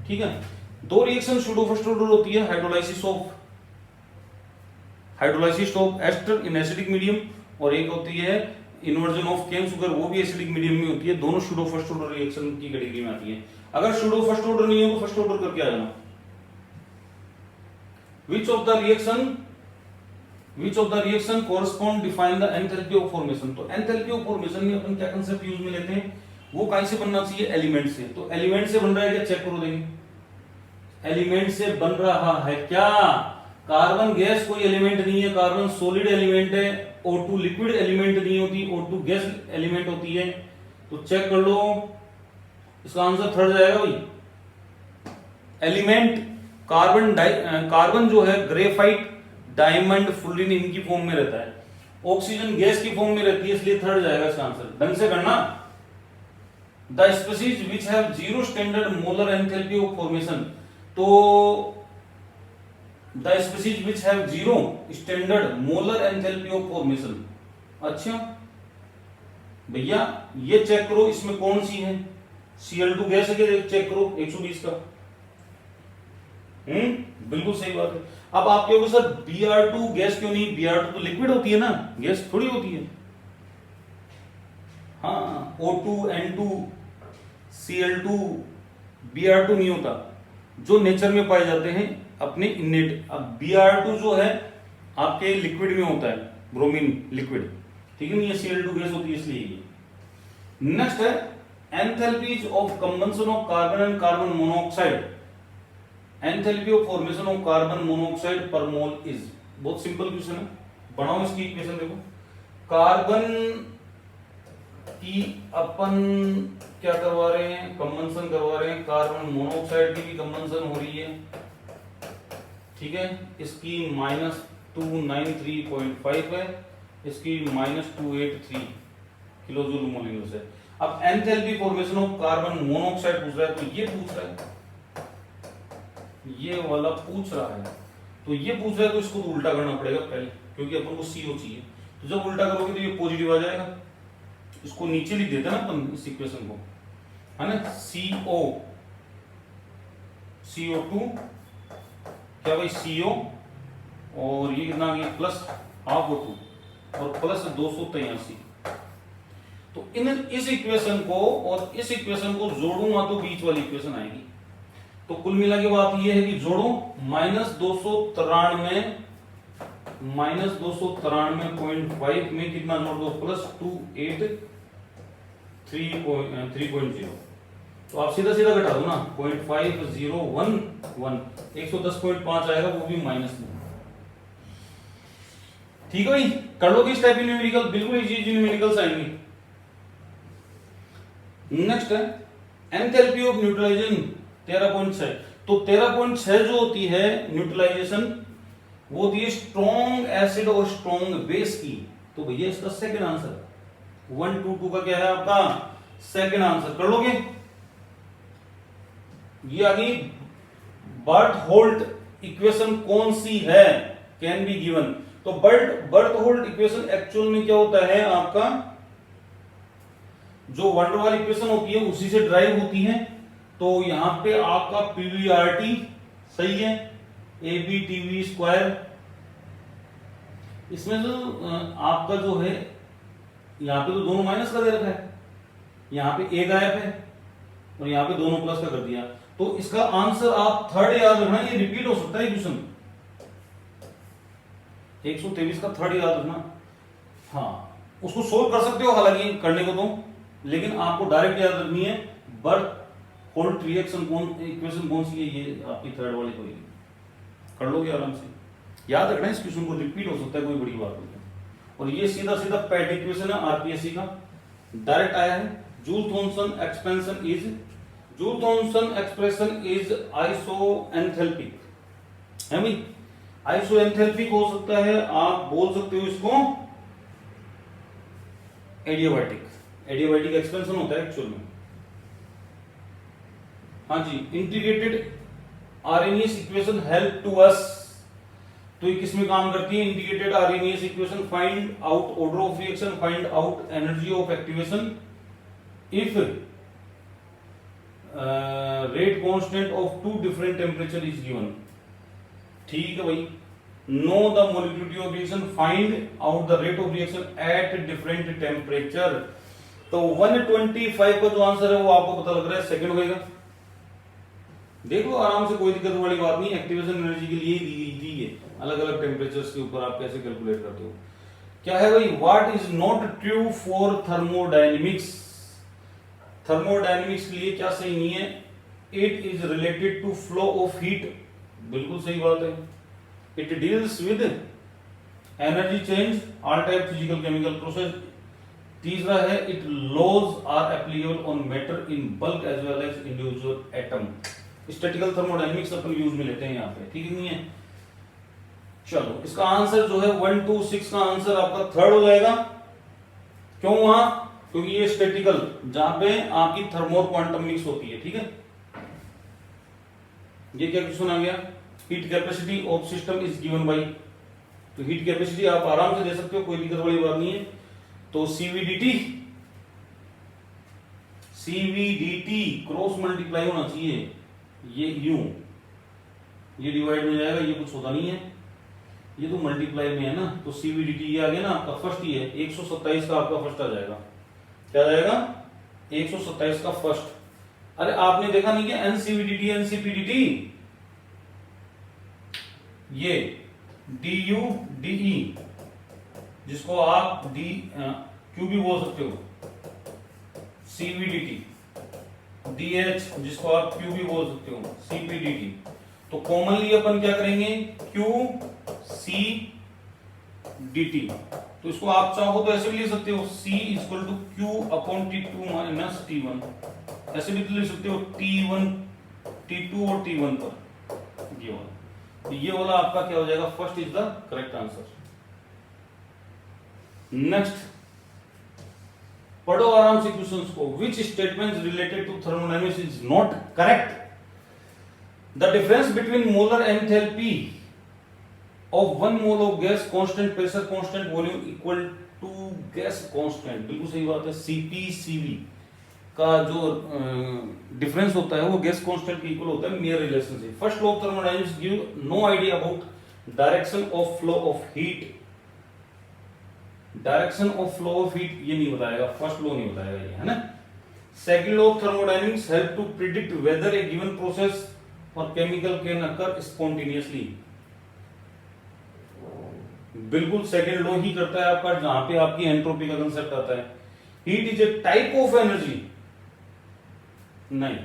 ठीक है, दो रिएक्शन सूडो फर्स्ट ऑर्डर होती है, hydrolysis of ester in acidic medium, और एक होती है इन्वर्जन ऑफ केन शुगर, वो भी एसिडिक मीडियम में होती है, दोनों सूडो फर्स्ट ऑर्डर रिएक्शन की कैटेगरी में आती है। अगर सूडो फर्स्ट ऑर्डर नहीं हो तो फर्स्ट ऑर्डर करके आ जाना। Which of the reaction correspond define the enthalpy of formation, तो enthalpy of formation में अपन क्या कंसेप्ट यूज में लेते हैं, वो कहीं से बनना चाहिए, एलिमेंट से, तो एलिमेंट से बन रहा है क्या, चेक करो देंगे, एलिमेंट से बन रहा है क्या, कार्बन गैस कोई एलिमेंट नहीं है, कार्बन सॉलिड एलिमेंट है, O2 लिक्विड एलिमेंट नहीं होती, O2 गैस एलिमेंट होती है, तो चेक कर लो, इसका आंसर थर्ड जाएगा भाई, एलिमेंट कार्बन जो है ग्रेफाइट डायमंड, फ्लोरीन इनकी फॉर्म में रहता है, ऑक्सीजन गैस की फॉर्म में रहती है, इसलिए थर्ड जाएगा इसका आंसर। ढंग से करना। The species which have zero standard molar enthalpy of formation, तो the species which have zero standard molar enthalpy of formation. अच्छा भैया ये चेक करो, इसमें कौन सी है, Cl2 गैस है क्या, चेक करो 120 का। बिल्कुल सही बात है। अब आप कहोगे सर Br2 गैस क्यों नहीं, Br2 तो लिक्विड होती है ना, गैस थोड़ी होती है। हाँ O2 N2 Cl2 Br2 नहीं होता, जो नेचर में पाए जाते हैं अपने इनेट। अब Br2 जो है आपके लिक्विड में होता है, ब्रोमीन लिक्विड, ठीक है नहीं, ये Cl2 गैस होती है इसलिए। नेक्स्ट है enthalpies of combustion of carbon and carbon monoxide, enthalpy of formation of carbon monoxide पर मोल इज। बहुत सिंपल क्वेश्चन है, बनाओ इसकी इक्वेशन। देखो कार्बन की अपन क्या करवा रहे हैं, कंबंशन करवा रहे हैं, कार्बन मोनोऑक्साइड की भी कंबंशन हो रही है, ठीक है। इसकी -293.5 है, इसकी -283 किलोजूल मोल यूनिट है। अब enthalpy formation of carbon monoxide पूछ रहा है, तो ये पूछ रहा है, ये वाला पूछ रहा है, तो ये पूछ रहा है, तो इसको तो उल्टा करना पड़ेगा पहले, क्योंकि अपन को CO चाहिए। तो जब उल्टा करोगे तो ये पॉजिटिव आ जाएगा, इसको नीचे लिख देते ना अपन इस इक्वेशन को, है ना। CO2 क्या भाई CO, और ये कितना आ गया प्लस हाफ O2 और प्लस 283। तो इस इक्वेशन को और इस इक्वेशन को जोड़ूंगा तो बीच वाली इक्वेशन आएगी। तो कुल मिला के बात ये है कि जोड़ो -293.5 में कितना जोड़ दो, +283.0। तो आप सीधा सीधा घटा दो ना, 0.5011 110.5 आएगा, वो भी माइनस में। ठीक है भाई, कर लोगे इस टाइप की न्यूमेरिकल, बिल्कुल इजी न्यूमेरिकल्स आएंगे। नेक्स्ट है एंथैल्पी ऑफ न्यूट्रलाइजेशन 13.6। तो 13.6 जो होती है न्यूट्रलाइजेशन, वो होती है स्ट्रॉन्ग एसिड और स्ट्रॉन्ग बेस की। तो भैया इसका सेकंड आंसर 122 का क्या है आपका सेकंड आंसर, कर लोगे। ये आ गई बर्थ-होल्ट इक्वेशन, कौन सी है, कैन बी गिवन। तो बर्थ-होल्ट इक्वेशन एक्चुअल में क्या होता है, आपका जो वन डर वाल इक्वेशन होती है उसी से ड्राइव होती है। तो यहां पे आपका PVRT सही है, ABTV²। इसमें जो आपका जो है यहां पे तो दोनों माइनस का दे रखा है, यहां पे A गायब है और यहां पे दोनों प्लस का कर दिया। तो इसका आंसर आप थर्ड याद रखना, ये रिपीट हो सकता है क्वेश्चन 123 का थर्ड याद रखना। हाँ उसको सोल्व कर सकते हो हालांकि करने को तो, लेकिन आपको डायरेक्ट याद रखनी है बर्थ-होल्ट रिएक्शन इक्वेशन कौन सी है, ये आपकी थर्ड वाली कोई कर लोगे आराम से, याद रखना इस क्वेश्चन को, रिपीट हो सकता है, कोई बड़ी बात नहीं। और ये सीधा सीधा पैट इक्वेशन है RPSC का, डायरेक्ट आया है। जूल-थॉमसन एक्सप्रेशन इज आइसोएंथैल्पिक है भाई, आइसोएंथैल्पिक हो सकता है, आप बोल सकते हो इसको एडियाबैटिक एक्सपेंशन होता है एक्चुअल में। हाँ जी, integrated Arrhenius equation help to us, तो ये किसमें काम करती है, integrated Arrhenius equation, find out order of reaction, find out energy of activation if rate constant of two different temperature is given. ठीक है भाई, know the molecularity of reaction, find out the rate of reaction at different temperature. तो 125 का जो answer है वो आपको पता लग रहा है सेकंड होगा, देख लो आराम से, कोई दिक्कत वाली बात नहीं। एक्टिवेशन एनर्जी के लिए दी है, अलग अलग टेम्परेचर्स के ऊपर आप कैसे कैलकुलेट करते हो। क्या है भाई, what is not true for thermodynamics, thermodynamics के लिए क्या सही नहीं है, it is related to flow of heat, बिल्कुल सही बात है। It deals with energy change, all type physical chemical process. तीसरा है it laws are applicable on matter in bulk as well as individual atom. Statical thermodynamics अपन use में लेते हैं यहाँ पे, ठीक नहीं है। चलो इसका आंसर जो है 1 2 6 का आंसर आपका थर्ड हो जाएगा। क्यों वहां? क्योंकि ये स्टैटिकल, जहां पे आपकी थर्मो और क्वांटम मिक्स होती है। ठीक है, ये क्या क्वेश्चन आ गया? Heat capacity of system is given by, तो हीट कैपेसिटी आप आराम से दे सकते हो, कोई दिक्कत वाली बात नहीं है। तो सीवीडीटी क्रॉस मल्टीप्लाई होना चाहिए, ये यूं, ये डिवाइड में जाएगा, ये कुछ होता नहीं है, ये तो मल्टीप्लाई में है ना, तो सीवीडीटी ये आ गया ना आपका फर्स्ट ही है, 127 का आपका फर्स्ट आ जाएगा। क्या आ जाएगा? 127 का फर्स्ट। अरे आपने देखा नहीं क्या एनसीवीडीटी एनसीपीडीटी, ये डीयू डीई जिसको आप डी क्यू भी बोल सकते हो, सीवीडीटी डीएच जिसको आप क्यू भी बोल सकते हो, सीपीडीटी। तो कॉमनली अपन क्या करेंगे? Q C D T. तो इसको आप चाहो तो ऐसे भी लिख सकते हो, C equal to Q upon T2 minus T1, ऐसे भी लिख सकते हो T1 T2 और T1 पर ये वाला। तो ये वाला आपका क्या हो जाएगा? First is the correct answer. Next पढ़ो आराम से क्वेश्चंस को। Which statement related to thermodynamics is not correct? The difference between molar enthalpy of 1 mole of gas constant pressure constant volume equal to gas constant, बिल्कुल सही बात है। CP CV का जो डिफरेंस होता है वो गैस कांस्टेंट के इक्वल होता है, Mayer relationship. First law of thermodynamics give no idea about direction of flow of heat. Direction of flow of heat ये नहीं बताएगा, फर्स्ट लॉ नहीं बताएगा ये, है ना। Second law of thermodynamics help to predict whether a given process और chemical can occur spontaneously. बिल्कुल सेकंड लॉ ही करता है आपका, जहां पे आपकी एंट्रोपी का कंसेप्ट आता है। Heat is a type of energy, नहीं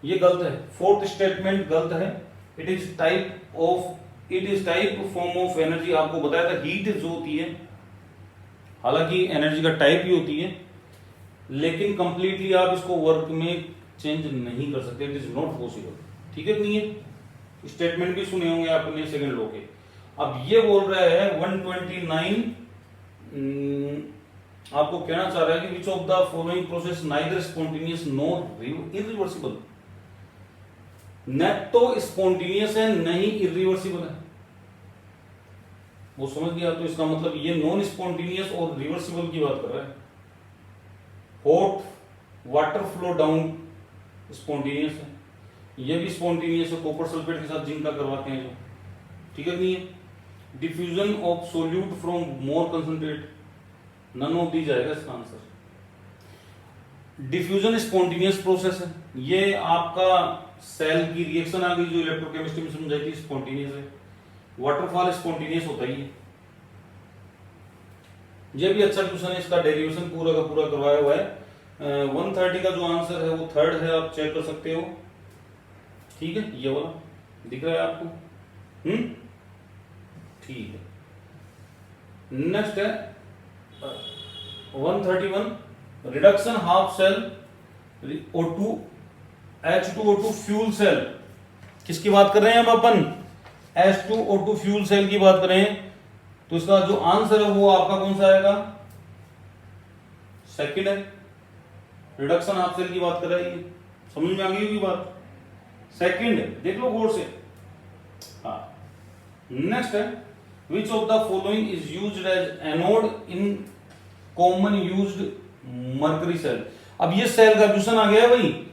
ये गलत है। फोर्थ स्टेटमेंट गलत है। It is type form of energy, आपको बताया था हीट जो होती है, हालांकि एनर्जी का टाइप ही होती है, लेकिन कंप्लीटली आप इसको वर्क में चेंज नहीं कर सकते, इट इज नॉट पॉसिबल। ठीक है, नहीं है। स्टेटमेंट भी सुने होंगे आपने सेकंड लॉ के। अब ये बोल रहा है 129 आपको कहना चाह रहा है कि which of the following process neither spontaneous nor irreversible. न तो स्पॉन्टेनियस है न ही इरिवर्सिबल है, वो समझ गया। तो इसका मतलब ये नॉन स्पॉन्टेनियस और रिवर्सिबल की बात कर रहा है। Hot water flow down spontaneous है, ये भी स्पॉन्टेनियस है, कॉपर सल्फेट के साथ जिंक का करवाते हैं जो, ठीक है नहीं है। Diffusion of solute from more concentrate, none of these आएगा इसका आंसर। डिफ्यूजन स्पॉन्टेनियस प्रोसेस है, ये आपका सेल की रिएक्शन आ गई जो इलेक्ट्रोकेमिस्ट्री में समझाई थी, स्पॉन्टेनियस है। वाटरफॉल स्पॉन्टेनियस होता ही है। ये भी अच्छा क्वेश्चन है, इसका डेरिवेशन पूरा का पूरा करवाया हुआ है। 130 का जो आंसर है वो थर्ड है, आप चेक कर सकते हो। ठीक है, ये वाला दिख रहा है आपको? ठीक है। नेक्स्ट है 131, reduction half cell O2 H2O2 fuel cell. किसकी बात कर रहे हैं अब अपन? H2O2 फ्यूल सेल की बात करें तो इसका जो आंसर है वो आपका कौन सा आएगा? सेकंड है। रिडक्शन हाफ सेल की बात कर रहे हैं, समझ में आ गई होगी बात। सेकंड देख लो गौर से। हाँ, नेक्स्ट है which of the following is used as anode in common used mercury cell. अब ये सेल का क्वेश्चन आ गया है भाई,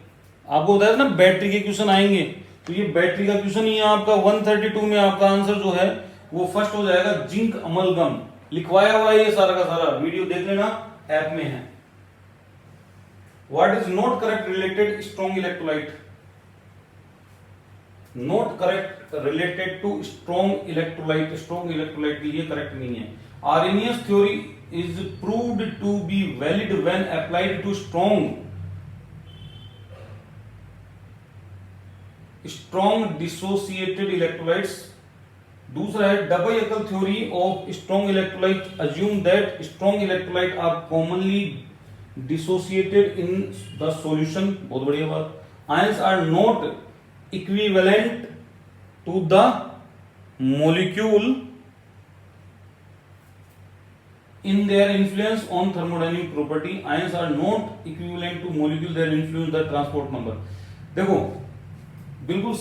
आपको बताया था ना बैटरी के क्वेश्चन आएंगे, तो ये बैटरी का क्वेश्चन ही है आपका। 132 में आपका आंसर जो है वो फर्स्ट हो जाएगा जिंक अमलगम। लिखवाया हुआ है ये सारा का सारा, वीडियो देख लेना, ऐप में है। What is not correct related strong electrolyte? Not correct related to strong electrolyte, strong electrolyte के लिए करेक्ट नहीं है। Arrhenius theory is proved to be valid when applied to strong dissociated electrolytes. दूसरा है Debye Huckel theory of strong electrolyte assume that strong electrolyte are commonly dissociated in the solution. बहुत बढ़िया बात। Ions are not equivalent to the molecule in their influence on thermodynamic property. Ions are not equivalent to molecule that influence the transport number. देखो बिल्कुल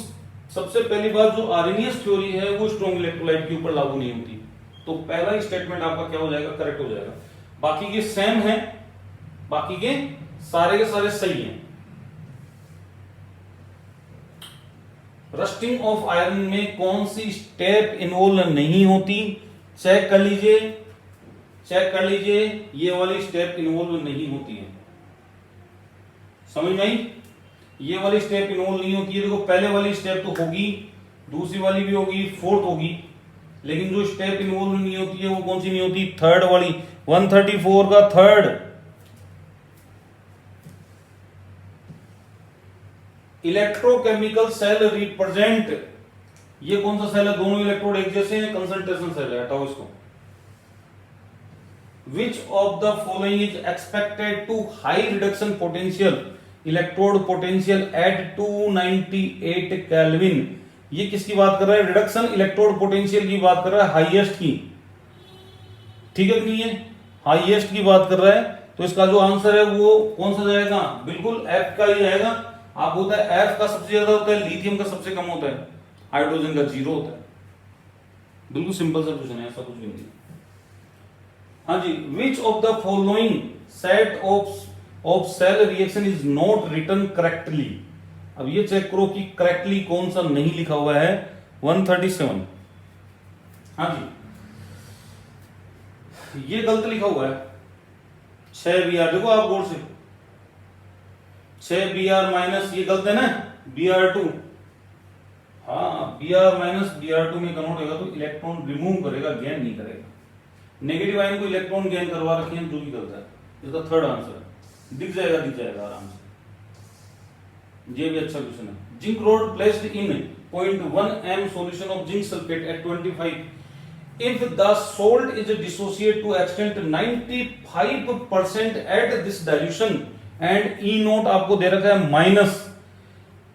सबसे पहली बात जो आर्रेनियस theory है वो स्ट्रॉन्ग इलेक्ट्रोलाइट के ऊपर लागू नहीं होती, तो पहला ही स्टेटमेंट आपका क्या हो जाएगा, करेक्ट हो जाएगा। बाकी के सेम है, बाकी के सारे सही हैं। रस्टिंग ऑफ आयरन में कौन सी स्टेप इन्वॉल्व नहीं होती, चेक कर लीजिए, ये वाली स्टेप इन्वॉल्व नहीं होती है। समझ में आई? ये वाली स्टेप इन्वॉल्व नहीं होती है। देखो पहले वाली स्टेप तो होगी, दूसरी वाली भी होगी, फोर्थ होगी, लेकिन जो स्टेप इन्वॉल्व नहीं होती है वो कौन सी नहीं होती, थर्ड वाली। 134 का थर्ड, इलेक्ट्रोकेमिकल सेल रिप्रेजेंट, ये कौन सा सेल है, दोनों इलेक्ट्रोड एक जैसे हैं, कंसंट्रेशन सेल है, हटाओ इसको। Which of the following is expected to high reduction potential electrode potential at 298 Kelvin? ये किसकी बात कर रहा है, रिडक्शन इलेक्ट्रोड पोटेंशियल की बात कर रहा है, हाईएस्ट की, ठीक है कि नहीं है, हाईएस्ट की बात कर रहा है। तो इसका जो आंसर है वो कौन सा जाएगा, बिल्कुल एफ का ही जाएगा। आप होता है एफ का सबसे ज्यादा होता है, लिथियम का सबसे कम होता है, हाइड्रोजन का 0 होता है। बिल्कुल सिंपल सा क्वेश्चन है, ऐसा कुछ भी नहीं। हाँ जी, which of the following set of cell reaction is not written correctly. अब ये चेक करो कि करेक्टली कौन सा नहीं लिखा हुआ है। 137, हाँ जी ये गलत लिखा हुआ है। 6 Br, देखो आप गौर से, 6 Br माइनस, ये गलत है ना, Br2, हाँ Br माइनस Br2 में कन्वर्ट होगा तो इलेक्ट्रॉन रिमूव करेगा, गेन नहीं करेगा। नेगेटिव आयन को इलेक्ट्रॉन गेन करवा रखे हैं, जो भी गलत है। इसका थर्ड आंसर है, दिख जाएगा आराम से। ये भी अच्छा क्वेश्चन है। Zinc rod placed in 0.1 m solution of zinc sulphate at 25 if the salt is dissociated to extent 95% at this dilution and E note आपको दे रखा है माइनस,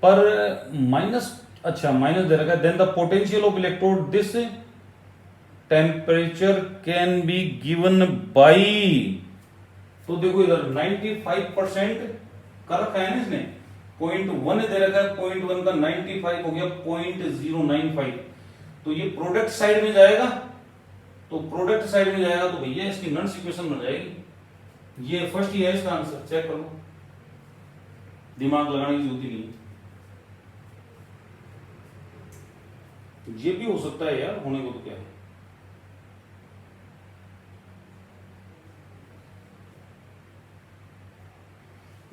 पर माइनस, अच्छा माइनस दे रखा है, then the potential of electrode this temperature can be given by, तो देखो इधर 95% कर रखा है ना इसने, 0.1 दे रखा है, 0.1 का 95 हो गया 0.095, तो ये प्रोडक्ट साइड में जाएगा, तो प्रोडक्ट साइड में जाएगा तो भैया इसकी नॉन इक्वेशन बन जाएगी। ये फर्स्ट ही है इसका आंसर, चेक कर लो, दिमाग लगाने की जरूरत नहीं है। ये भी हो सकता है यार, होने को तो क्या है।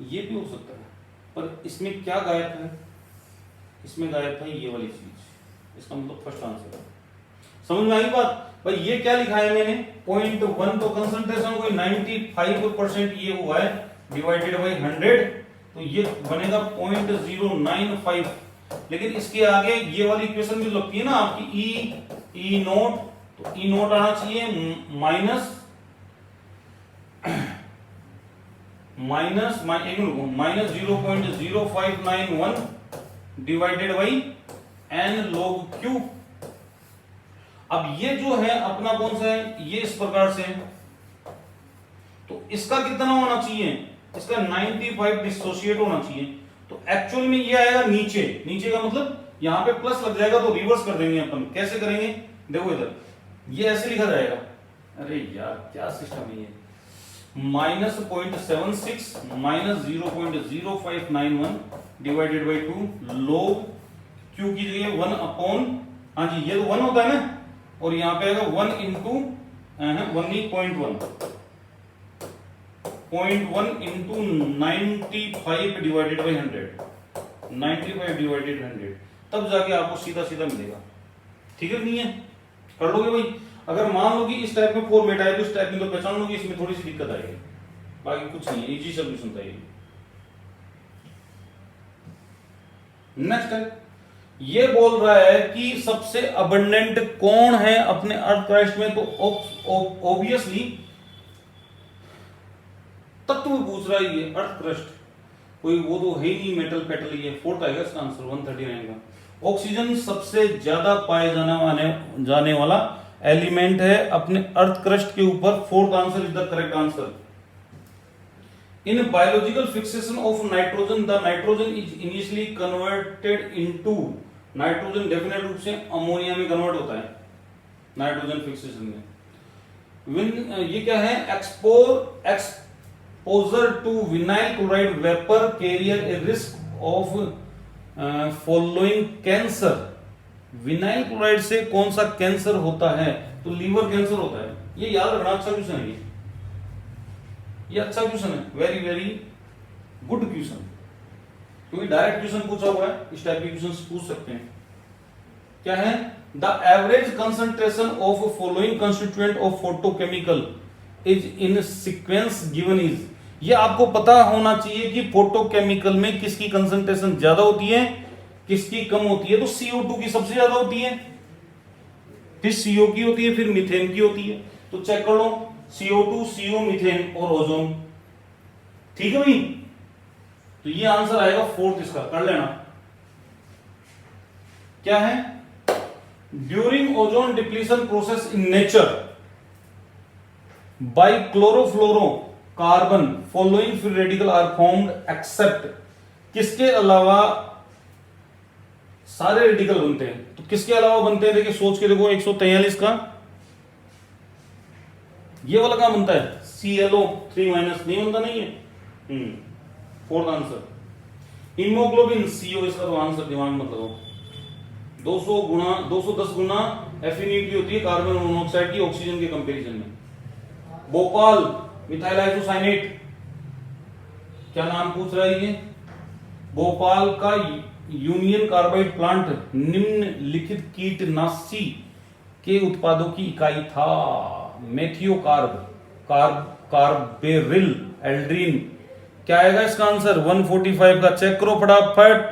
ये भी हो सकता है, पर इसमें क्या गायब है, इसमें गायब है ये वाली चीज, इसका मतलब फर्स्ट आंसर है। समझ में आई बात भाई? ये क्या लिखा है मैंने, 0.1 तो कंसंट्रेशन कोई 95% ये हुआ है, डिवाइडेड बाई 100, तो ये बनेगा 0.095। लेकिन इसके आगे ये वाली इक्वेशन जो लगती है ना आपकी ई नोट, तो ई नोट आना चाहिए minus minus 0.0591 divided by n log Q। अब ये जो है अपना कौन सा है, ये इस प्रकार से है, तो इसका कितना होना चाहिए, इसका 95 डिसोसिएट होना चाहिए, तो एक्चुअल में ये आएगा नीचे, नीचे का मतलब यहां पे प्लस लग जाएगा, तो रिवर्स कर देंगे अपन। कैसे करेंगे, देखो इधर ये ऐसे लिखा जाएगा, अरे यार क्या सिस्टम है ये, -0.76 minus 0.0591 divided by 2 log Q की जगह 1 अपॉन, हाँ जी ये तो 1 होता है ना, और यहां पे आएगा 1 into 0.1 into 95 divided by 100, 95 divided 100, तब जाके आपको सीधा सीधा मिलेगा। ठीक है नहीं है, कर लोगे भाई। अगर मान लो कि इस टाइप में फॉर्मेट आए तो इस टाइप में तो पहचान लोगे, इसमें थोड़ी सी दिक्कत आएगी, बाकी कुछ नहीं है, इजी सॉल्यूशन था ये। नेक्स्ट है, ये बोल रहा है कि सबसे अबंडेंट कौन है अपने अर्थ क्रस्ट में, तो ऑब्वियसली तत्व पूछ रहा है ये अर्थ क्रस्ट, कोई वो तो है ही नहीं मेटल पेटल, ये फोर्थ आएगा इसका आंसर 139 का। ऑक्सीजन सबसे ज्यादा पाए जाने वाला एलिमेंट है अपने अर्थ क्रस्ट के ऊपर। Fourth answer is the correct answer. In biological fixation of nitrogen, the nitrogen is initially converted into, nitrogen definite रूप से अमोनिया में कन्वर्ट होता है नाइट्रोजन फिक्सेशन में। ये क्या है, exposure to vinyl chloride vapour carrier a risk of following cancer. Vinyl chloride से कौन सा कैंसर होता है, तो लीवर कैंसर होता है। ये याद रखना, अच्छा क्वेश्चन है ये अच्छा क्वेश्चन है, वेरी वेरी गुड क्वेश्चन, क्योंकि डायरेक्ट क्वेश्चन पूछा हुआ है, इस टाइप के क्वेश्चन पूछ सकते हैं। क्या है, the average concentration of following constituent of photochemical is in sequence given is. ये आपको पता होना चाहिए कि फोटोकेमिकल में किसकी कंसंट्रेशन ज्यादा होती है, किसकी कम होती है। तो CO2 की सबसे ज्यादा होती है, फिर CO की होती है, फिर मीथेन की होती है। तो चेक कर लो, CO2, CO, मीथेन और ओजोन। ठीक है भाई, तो ये आंसर आएगा फोर्थ इसका, कर लेना। क्या है, during ozone depletion process in nature by chlorofluorocarbon following free radical are formed except, किसके अलावा सारे रेडिकल बनते हैं। तो किसके अलावा बनते हैं, देखिए सोच के देखो, 143 का ये वाला क्या बनता है, ClO3 माइनस, नहीं बनता, नहीं है। Fourth answer. हीमोग्लोबिन CO, इसका तो आंसर दिमाग में लगाओ। 210 गुना एफिनिटी होती है कार्बन मोनोऑक्साइड की ऑक्सीजन के कंपैरिजन में। भोपाल मिथाइल आइसोसाइनेट, क्या नाम पूछ रहा है ये, भोपाल का यूनियन कार्बाइड प्लांट निम्नलिखित कीटनाशी के उत्पादों की इकाई था। मेथियोकार्ब, कार्बेरिल, एल्ड्रीन। क्या आएगा इसका आंसर, 145 का, चेक करो फटाफट।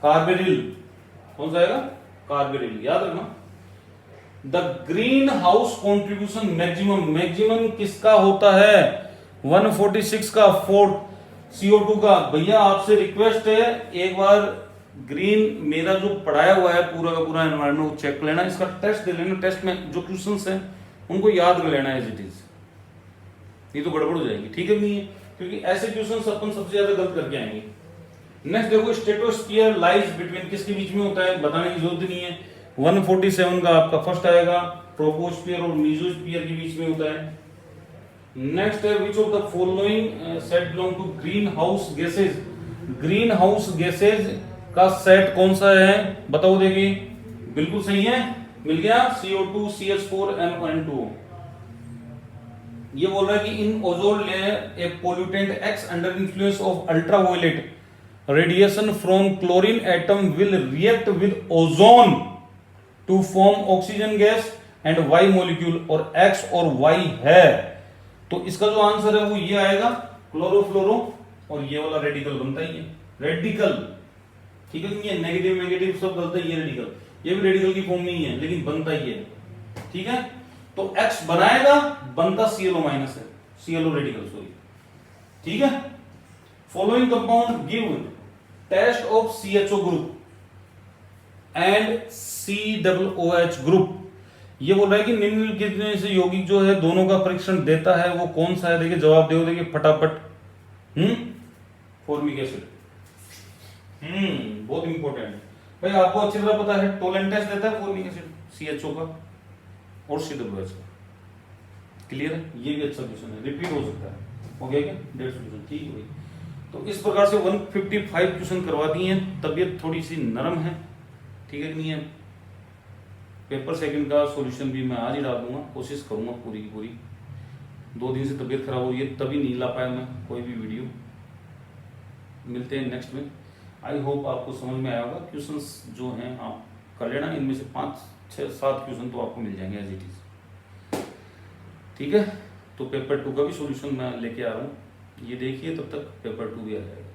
कार्बेरिल, कौन सा आएगा, कार्बेरिल, याद रखना। The green house contribution maximum किसका होता है, 146 का, फोर्थ CO2 का। भैया आपसे रिक्वेस्ट है, एक बार ग्रीन मेरा जो पढ़ाया हुआ है पूरा का पूरा एनवायरमेंट वो चेक कर लेना, इसका टेस्ट दे लेना। टेस्ट में जो क्वेश्चंस हैं उनको याद कर लेना एज इट इज, नहीं तो गड़बड़ हो जाएगी। ठीक है, नहीं है, क्योंकि ऐसे क्वेश्चंस अपन सबसे ज्यादा गलत करके आएंगे। नेक्स्ट देखो, स्ट्रेटोस्फीयर लाइज बिटवीन, किसके बीच में होता है, बताने की जरूरत नहीं है। 147 का आपका फर्स्ट आएगा, ट्रोपोस्फीयर और मीजोस्फीयर के बीच में होता है। नेक्स्ट है, which of the following set belong to greenhouse gases. Greenhouse gases का सेट कौन सा है, बताओ, देखिए बिल्कुल सही है, मिल गया, CO2, CH4, N2O। ये बोल रहा है कि in ozone layer a pollutant X under influence of ultraviolet radiation from chlorine atom will react with ozone to form oxygen gas and Y molecule, और एक्स और वाई है। तो इसका जो आंसर है वो ये आएगा, क्लोरोफ्लोरो, और ये वाला रेडिकल बनता ही है, रेडिकल। ठीक है, ये नेगेटिव नेगेटिव सब गलत है, ये रेडिकल, ये भी रेडिकल की फॉर्म में ही है लेकिन बनता ही है। ठीक है, तो X बनाएगा, बनता ClO माइनस है, ClO रेडिकल, सॉरी। ठीक है, following compound give test of CHO group and COOH group. ये बोल रहा है कि निम्नलिखित में से यौगिक जो है दोनों का परीक्षण देता है, वो कौन सा है, देखिए जवाब दो, देखिए फटाफट। फॉर्मिक एसिड, बहुत इंपॉर्टेंट है भाई, आपको अच्छी तरह पता है, टोलेंट टेस्ट देता है फॉर्मिक एसिड, CHO का और COOH का। क्लियर है, ये भी अच्छा क्वेश्चन है, रिपीट हो सकता है। हो गया क्या, 150 क्वेश्चन, ठीक है भाई। तो इस प्रकार से 155 क्वेश्चन करवा दिए हैं। तबीयत थोड़ी सी नरम है, ठीक है, नहीं है। पेपर सेकंड का सॉल्यूशन भी मैं आज ही डाल दूंगा, कोशिश करूंगा पूरी की पूरी। 2 दिन से तबीयत खराब हो रही है, तभी नहीं ला पाया मैं कोई भी वीडियो। मिलते हैं नेक्स्ट में। आई होप आपको समझ में आया होगा। क्वेश्चंस जो हैं आप कर लेना, इनमें से 5, 6, 7 क्वेश्चन तो आपको मिल जाएंगे एज इट इज। ठीक है, तो पेपर 2 का भी सॉल्यूशन मैं लेके आ रहा हूँ, ये देखिए, तब तक पेपर 2 भी आ जाएगा।